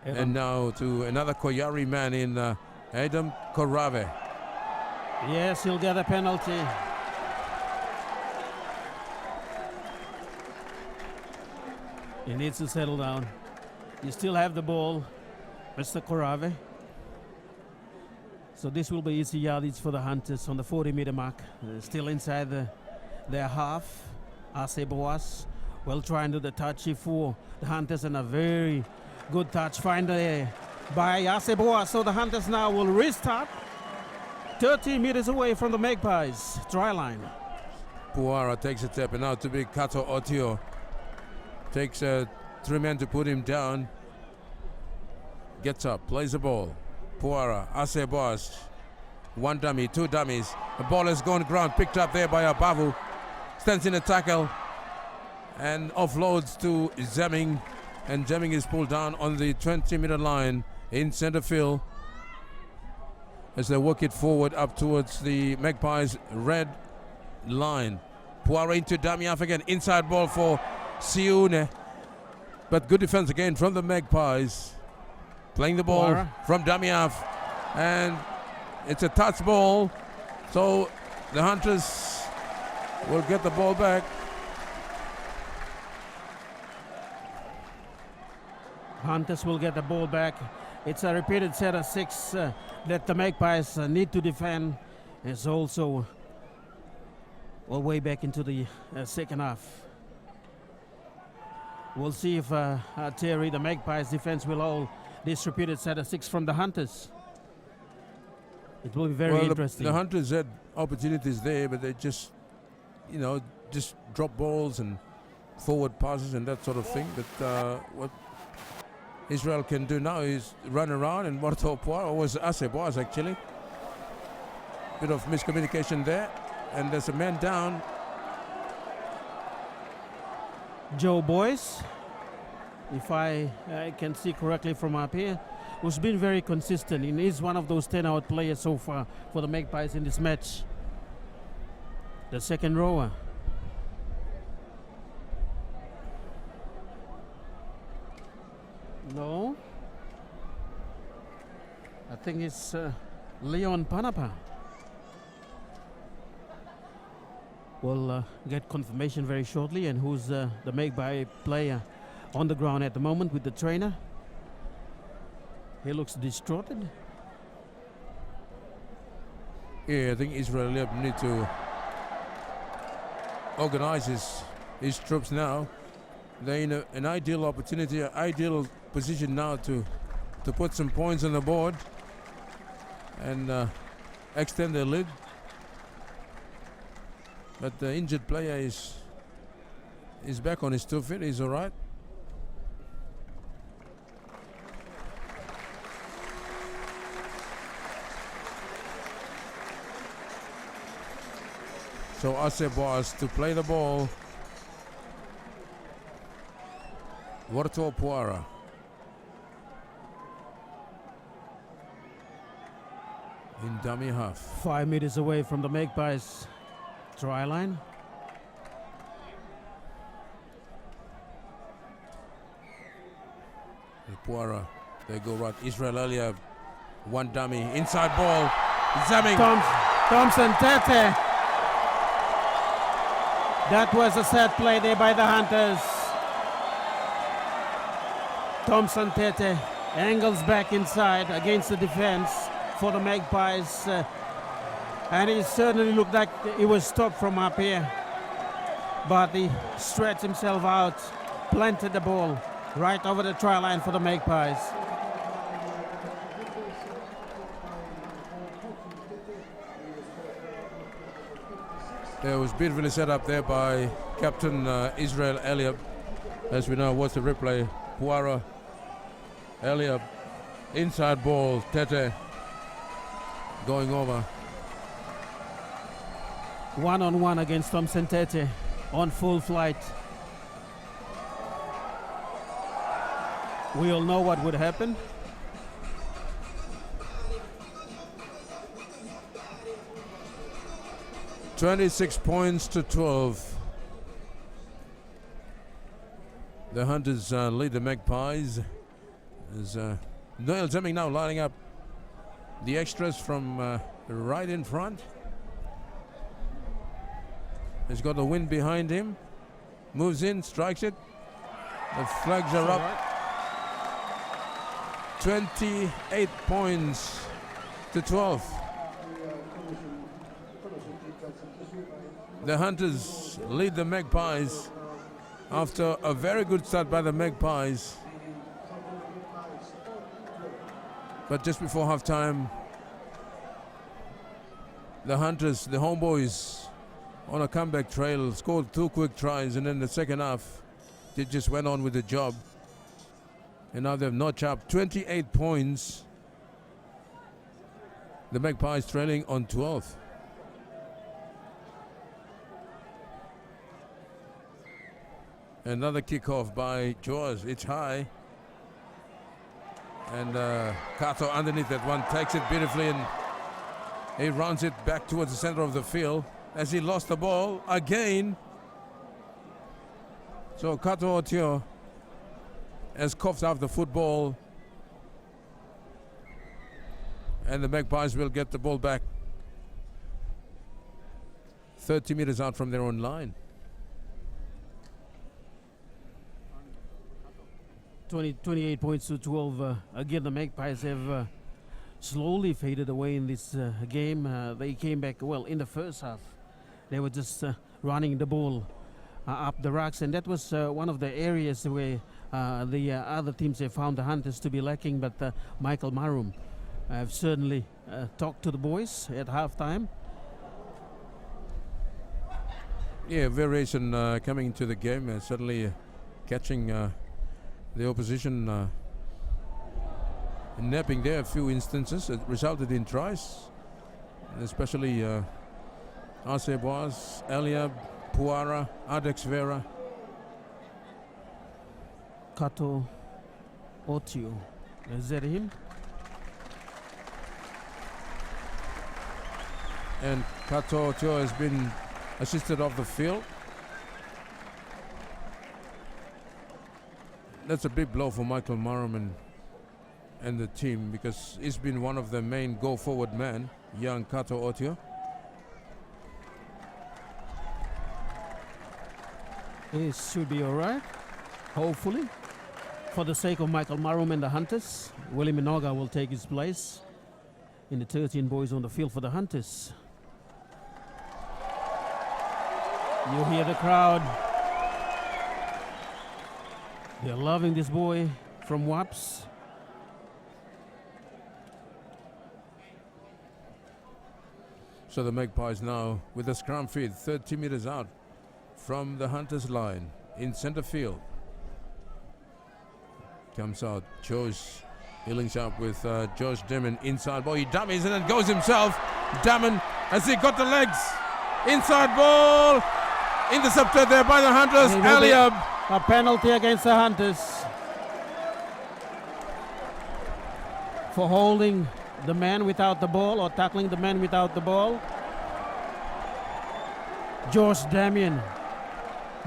And now to another Koyari man in Adam Korave. Yes, he'll get a penalty. He needs to settle down. You still have the ball, Mr. Korave. So this will be easy yardage for the Hunters on the 40-meter mark. Still inside their half. Ase Boas will try and do the touchy for the Hunters, and a very good touch find there by Ase Boas. So the Hunters now will restart 30 meters away from the Magpies try line. Puara takes a step, and now to be Kato Otio. Takes 3 men to put him down. Gets up, plays the ball. Puara, Ase Boas. 1 dummy, 2 dummies. The ball has gone ground, picked up there by Abavu. Stands in a tackle and offloads to Zemming. And Zemming is pulled down on the 20-meter line in center field as they work it forward up towards the Magpies' red line. Puara into Damiaf again. Inside ball for Siune. But good defense again from the Magpies. Playing the ball Puara from Damiaf. And it's a touch ball. So the Hunters will get the ball back. Hunters will get the ball back. It's a repeated set of 6 that the Magpies need to defend. It's also way back into the second half. We'll see if Terry, the Magpies defense, will hold this repeated set of 6 from the Hunters. It will be very interesting. The Hunters had opportunities there, but they just, just drop balls and forward passes and that sort of thing. But what Israel can do now is run around, and Morto Puara was Ase Boas actually. Bit of miscommunication there. And there's a man down. Joe Boyce, if I can see correctly from up here, who's been very consistent. And he's one of those 10-out players so far for the Magpies in this match. The second rower. No. I think it's Leon Panapa. We'll get confirmation very shortly, and who's the Magpie player on the ground at the moment with the trainer. He looks distorted. Yeah, I think Israel need to organize his troops now. They're in an ideal opportunity, an ideal position now to put some points on the board and extend their lead. But the injured player is back on his 2 feet. He's all right. So Asep was to play the ball. Warto Puara. In dummy half. 5 meters away from the Magpies try line. Puara, they go right. Israel earlier, one dummy, inside ball, Zamming. Thompson Tete. That was a set play there by the Hunters. Thompson Tete angles back inside against the defense for the Magpies. And he certainly looked like he was stopped from up here. But he stretched himself out, planted the ball right over the try line for the Magpies. It was beautifully set up there by Captain Israel Eliab. As we know, what's the replay? Puara, Eliab, inside ball, Tete going over. 1-on-1 against Thompson Tete on full flight. We all know what would happen. (26-12). The Hunters lead the Magpies. As Noel Zemming now lining up the extras from right in front. He's got the wind behind him. Moves in, strikes it. The flags are up. 28 points to 12. The Hunters lead the Magpies after a very good start by the Magpies. But just before halftime, the Hunters, the homeboys, on a comeback trail, scored 2 quick tries, and then the second half, they just went on with the job. And now they've notched up 28 points. The Magpies trailing on 12th. Another kickoff by Jaws. It's high. And Kato underneath that one takes it beautifully, and he runs it back towards the center of the field as he lost the ball again. So Kato Otio has coughed up the football, and the Magpies will get the ball back 30 meters out from their own line. 28 points to 12. Again, the Magpies have slowly faded away in this game. They came back well in the first half. They were just running the ball up the racks, and that was one of the areas where the other teams have found the Hunters to be lacking. But Michael Marum have certainly talked to the boys at halftime. Yeah, variation coming into the game, suddenly catching the opposition napping there. A few instances it resulted in tries. especially Arce Boas, Eliab, Puara, Adex Vera. Kato Otio. Is that him? And Kato Otio has been assisted off the field. That's a big blow for Michael Marram and the team, because he's been one of the main go-forward men, young Kato Otio. It should be all right, hopefully. For the sake of Michael Marum and the Hunters, Willie Minoga will take his place in the 13 boys on the field for the Hunters. You hear the crowd. They're loving this boy from WAPS. So the Magpies now with the scrum feed 30 meters out from the Hunters line in center field. Comes out Josh, he links up with Josh Damon inside ball. He dummies and then goes himself. Damon, has he got the legs? Inside ball, intercepted there by the Hunters. Eliab. A penalty against the Hunters for holding the man without the ball or tackling the man without the ball. Josh Damien,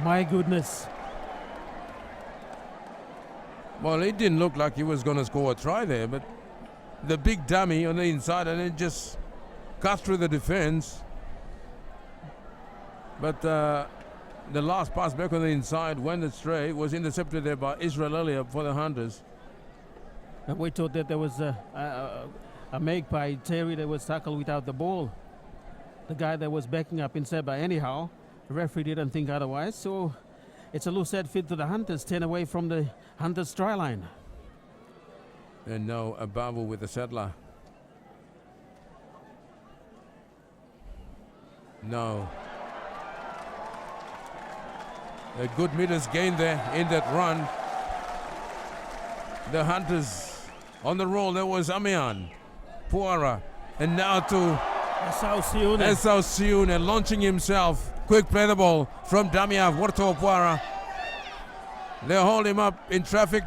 my goodness. Well, it didn't look like he was going to score a try there, but the big dummy on the inside and it just cut through the defense. But the last pass back on the inside went astray, was intercepted there by Israel Eliab for the Hunters. And we thought that there was a Magpie, Terry, that was tackled without the ball. The guy that was backing up instead, but anyhow, the referee didn't think otherwise. So it's a loose head feed to the Hunters, 10 away from the Hunters try line. And now Abavu with the settler. No. A good meters gain there in that run. The Hunters on the roll. There was Amian, Puara, and now to Esau Siune launching himself. Quick play the ball from Damiav, Warto Puara. They hold him up in traffic.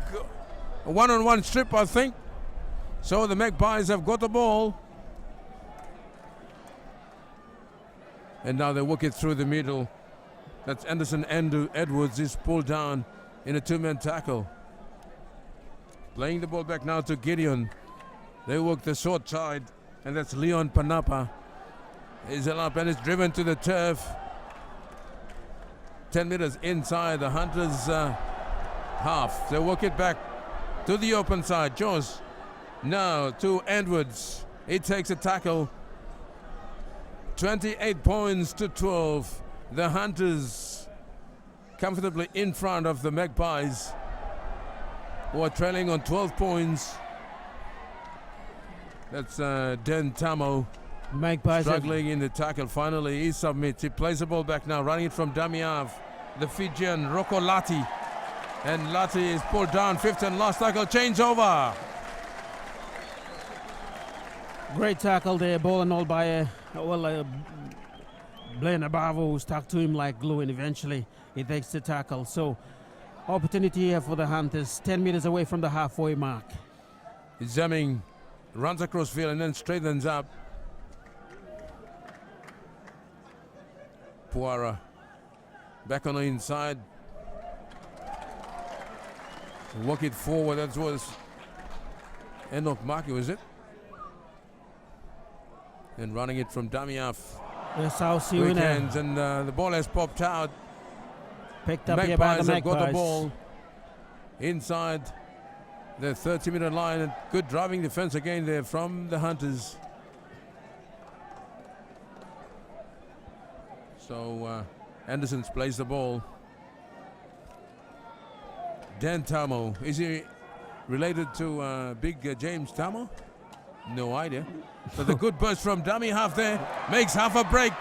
A one-on-one strip, I think. So the Magpies have got the ball. And now they work it through the middle. That's Anderson Edwards is pulled down in a two-man tackle. Playing the ball back now to Gideon. They work the short side, and that's Leon Panapa. Is up and is driven to the turf. 10 meters inside the Hunters half. They work it back to the open side. Josh now to Edwards. He takes a tackle. 28 points to 12. The Hunters comfortably in front of the Magpies, who are trailing on 12 points. That's Den Tamo. Magpies struggling in the tackle. Finally, he submits. He plays the ball back now, running it from Damiav. The Fijian, Rocco Lati. And Lati is pulled down. Fifth and last tackle, change over. Great tackle there, ball and all by Blaine Abavo, who stuck to him like glue, and eventually he takes the tackle. So opportunity here for the Hunters, 10 meters away from the halfway mark. Zemming runs across field and then straightens up. Puara back on the inside. Walk it forward. That was Enoch Maki, was it? And running it from Damiaf. Quick hands, and the ball has popped out. Picked up here by the Magpies have got the ball inside the 30-meter line. And good driving defense again there from the Hunters. So Anderson plays the ball. Dan Tamo, is he related to Big James Tamo? No idea. But the good burst from dummy half there makes half a break.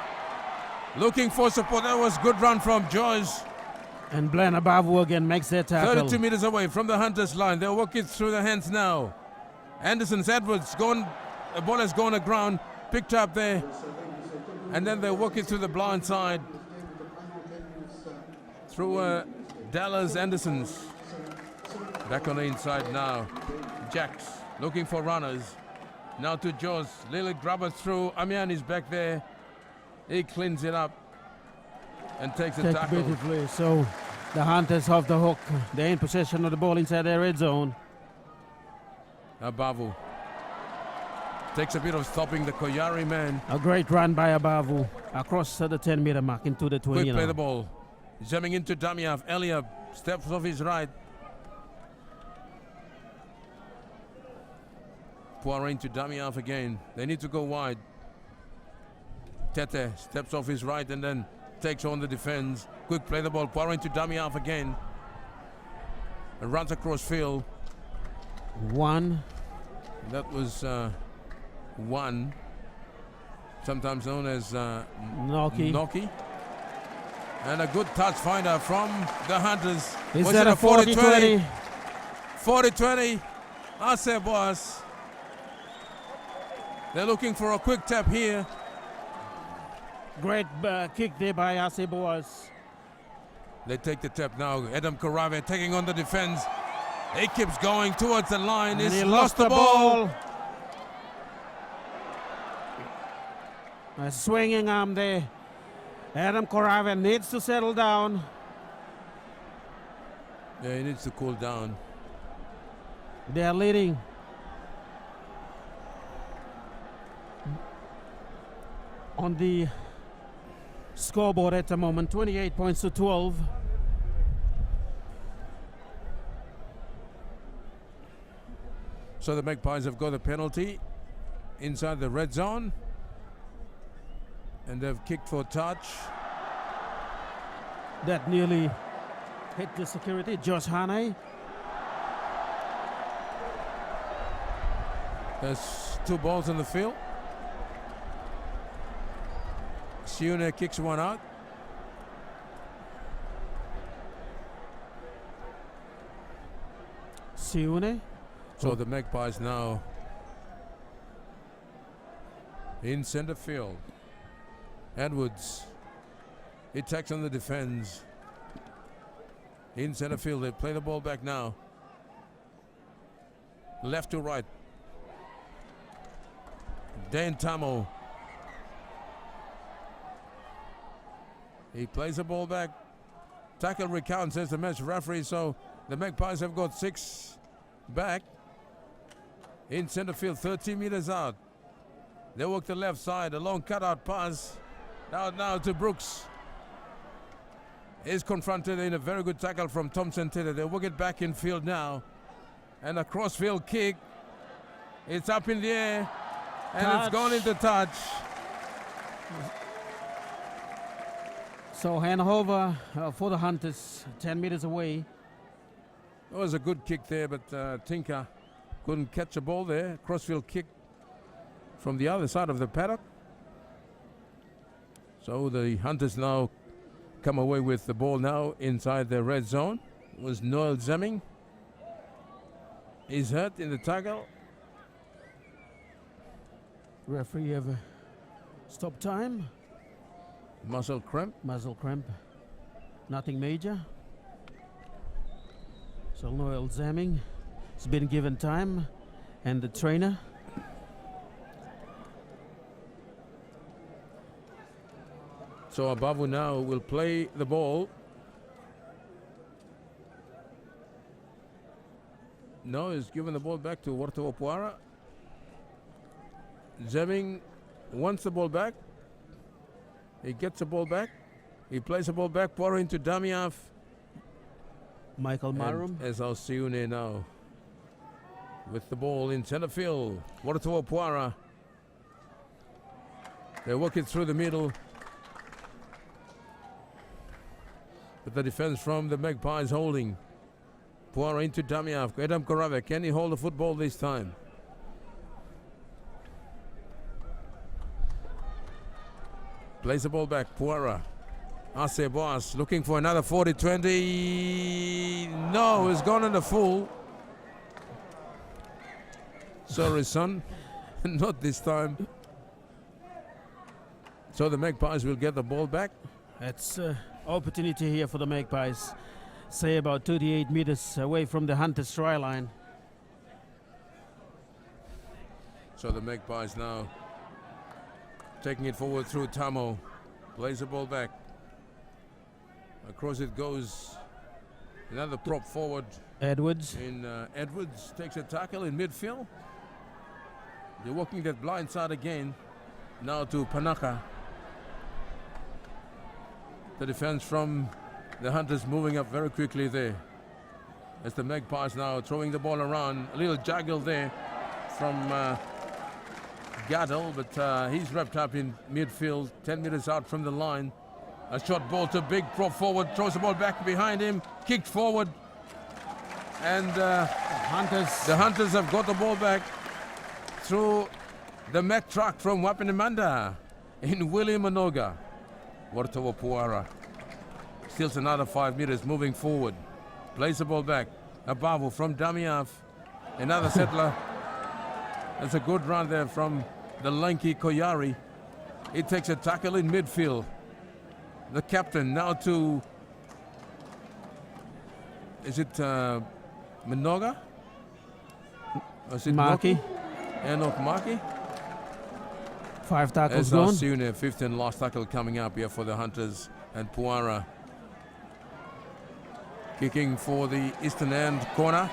Looking for support. That was good run from George. And Blaine Abavu again makes their tackle. 32 meters away from the Hunters line. They'll work it through the hands now. Anderson's Edwards gone. The ball has gone to ground. picked up there. And then they work it through the blind side. Through Dallas Anderson's. Back on the inside now. Jacks looking for runners. Now to Jaws. Lily grabber through. Amian is back there. He cleans it up and takes a tackle. Beautifully. So the Hunters off the hook. They're in possession of the ball inside their red zone. Abavu takes a bit of stopping the Koyari man. A great run by Abavu across the 10-meter mark into the 20. Quick play the ball. Jamming into Damiav. Eliab steps off his right. Poirot into Damiav again. They need to go wide. Tete steps off his right and then takes on the defense. Quick play the ball. Poirot into Damiav again. And runs across field. One. That was one. Sometimes known as Noki. And a good touch finder from the Hunters. Is Was that it a 40-20? 40-20. Ase Boas. They're looking for a quick tap here. Great kick there by Aseboas. They take the tap now. Adam Karave taking on the defense. He keeps going towards the line. And He's he lost the ball. A swinging arm there. Adam Koraven needs to settle down. Yeah, he needs to cool down. They're leading. On the scoreboard at the moment, 28 points to 12. So the Magpies have got a penalty inside the red zone. And they've kicked for touch. That nearly hit the security. Josh Hane. There's two balls in the field. Siune kicks one out. Siune. So the Magpies now in center field. Edwards. He attacks on the defense. In center field. They play the ball back now. Left to right. Dan Tamo. He plays the ball back. Tackle recount, says the match referee. So the Magpies have got 6 back. In center field, 30 meters out. They work the left side. A long cutout pass. Now to Brooks. Is confronted in a very good tackle from Thompson Tete. They work it back in field now. And a crossfield kick. It's up in the air. And Touch. It's gone into touch. So handover for the Hunters, 10 meters away. It was a good kick there, but Tinker couldn't catch a ball there. Crossfield kick from the other side of the paddock. So the Hunters now come away with the ball now inside the red zone. It was Noel Zemming. He's hurt in the tackle. Referee have a stop time. Muscle cramp. Muzzle cramp. Nothing major. So Noel Zamming has been given time, and the trainer. So Abavu now will play the ball. No, he's given the ball back to Warto Opuara. Zemming wants the ball back. He gets the ball back. He plays the ball back, Poirot into Damiav. Michael Marum. As I'll see you now. With the ball in center field. Warto Opuara. They work it through the middle. But the defense from the Magpies holding. Poirot into Damiav. Adam Korave. Can he hold the football this time? Plays the ball back. Poirot. Ase Boas looking for another 40-20. No, it's gone in the full. Sorry, son. Not this time. So the Magpies will get the ball back. It's opportunity here for the Magpies. Say about 38 meters away from the Hunters try line. So the Magpies now taking it forward through Tamo. Plays the ball back. Across it goes. Another prop forward Edwards. in Edwards. Takes a tackle in midfield. They're walking that blind side again. Now to Panaka. The defense from the Hunters moving up very quickly there. As the Magpies now throwing the ball around. A little juggle there from Gaddle, but he's wrapped up in midfield, 10 meters out from the line. A short ball to big prop forward, throws the ball back behind him, kicked forward. And the Hunters have got the ball back through the Mack truck from Wapenimanda in William Manoga. Wartawa Puara steals another 5 meters moving forward. Plays the ball back. Abavu from Damiaf. Another settler. That's a good run there from the lanky Koyari. He takes a tackle in midfield. The captain now to, is it Minoga? Or is it Maki. Enoch Maki? 5 tackles As gone. Sune, fifth and last tackle coming up here for the Hunters, and Puara kicking for the eastern end corner,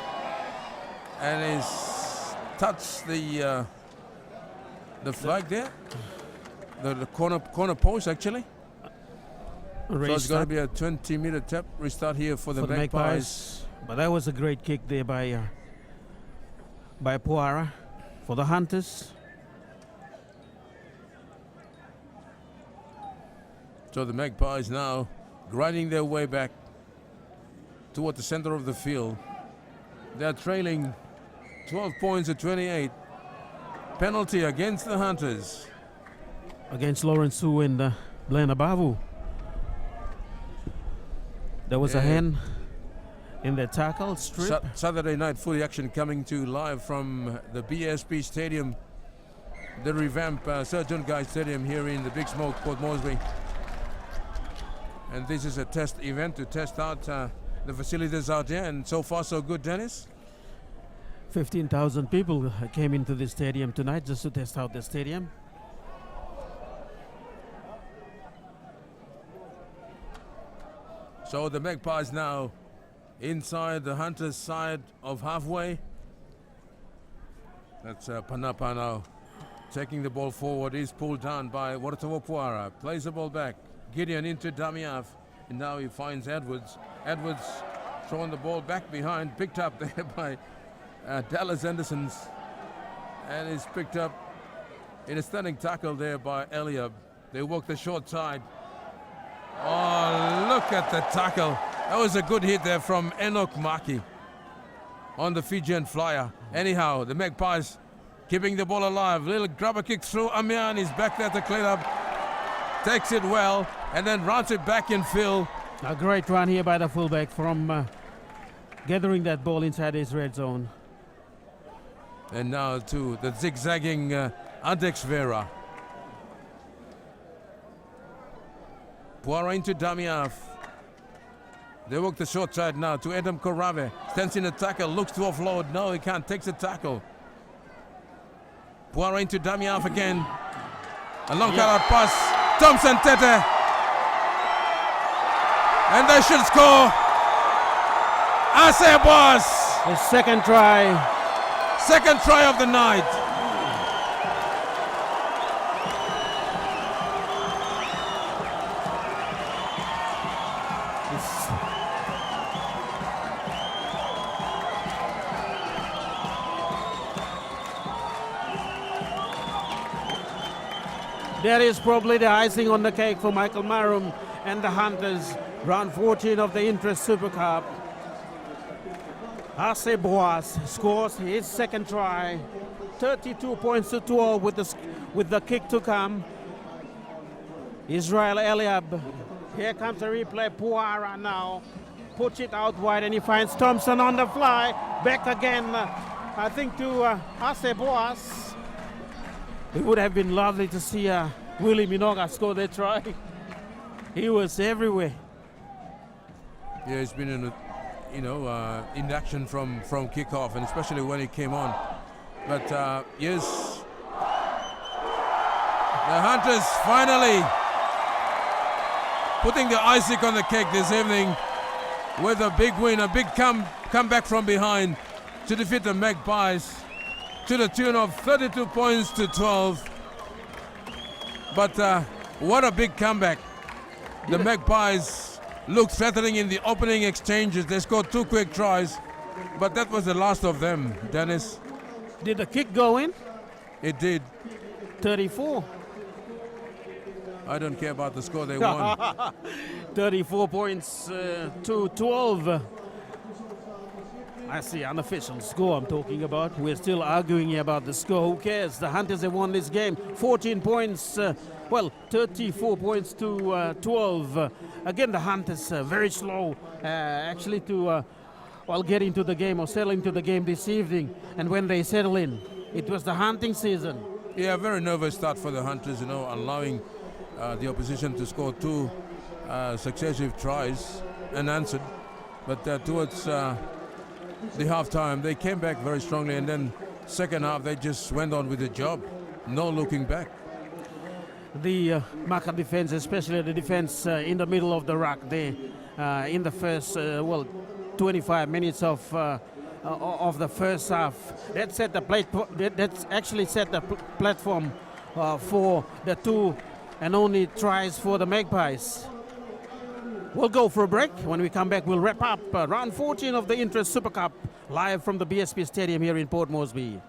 and he's touched the flag there, the corner post actually. So it's going to be a 20-meter tap restart here for the Magpies. But that was a great kick there by Puara for the Hunters. So the Magpies now grinding their way back toward the center of the field. They're trailing 12 points at 28. Penalty against the Hunters. Against Lawrence Hu and Blaine Abavu. There was a hand in the tackle strip. Saturday night footy action coming to live from the BSP Stadium, the revamped Sir John Guy Stadium here in the Big Smoke, Port Moresby. And this is a test event to test out the facilities out there, and so far so good, Dennis. 15,000 people came into the stadium tonight just to test out the stadium. So the Magpies now inside the Hunters' side of halfway. That's Panapa now taking the ball forward. He's pulled down by Wartawa Puara. Plays the ball back. Gideon into Damiaf, and now he finds Edwards. Edwards throwing the ball back behind, picked up there by Dallas Andersons, and is picked up in a stunning tackle there by Eliab. They walk the short side. Oh, look at the tackle. That was a good hit there from Enoch Maki on the Fijian flyer. Anyhow, the Magpies keeping the ball alive. Little grubber kick through. Amian is back there to clean up. Takes it well and then rounds it back in field. A great run here by the fullback from gathering that ball inside his red zone. And now to the zigzagging Adex Vera. Puara into Damiaf. They work the short side now to Adam Korave. Stands in a tackle, looks to offload. No, he can't. Takes the tackle. Puara into Damiaf again. A long cut-out pass. Thompson Tete. And they should score. Ase Boss. His second try. Second try of the night. That is probably the icing on the cake for Michael Marum and the Hunters. Round 14 of the Intrust Super Cup. Ase Boas scores his second try. 32 points to 12 with the kick to come. Israel Eliab. Here comes the replay. Puara now puts it out wide and he finds Thompson on the fly. Back again, I think to Ase Boas. It would have been lovely to see Willie Minoga scored that try. He was everywhere. Yeah, he's been in, in action from kickoff, and especially when he came on. But yes, the Hunters finally putting the icing on the cake this evening with a big win, a big comeback from behind to defeat the Magpies to the tune of 32 points to 12. But what a big comeback. The Magpies looked threatening in the opening exchanges. They scored 2 quick tries, but that was the last of them, Dennis. Did the kick go in? It did. 34. I don't care about the score, they won. 34 points to 12. That's the unofficial score I'm talking about. We're still arguing about the score. Who cares? The Hunters have won this game. 14 points, 34 points to 12. Again, the Hunters very slow actually to get into the game or settle into the game this evening. And when they settle in, it was the hunting season. Yeah, very nervous start for the Hunters, allowing the opposition to score 2 successive tries unanswered. But towards the half-time, they came back very strongly, and then second half, they just went on with the job. No looking back. The Maka defense, especially the defense in the middle of the ruck there in the first, 25 minutes of the first half. That's actually set the platform for the 2 and only tries for the Magpies. We'll go for a break. When we come back, we'll wrap up round 14 of the Intrust Super Cup live from the BSP Stadium here in Port Moresby.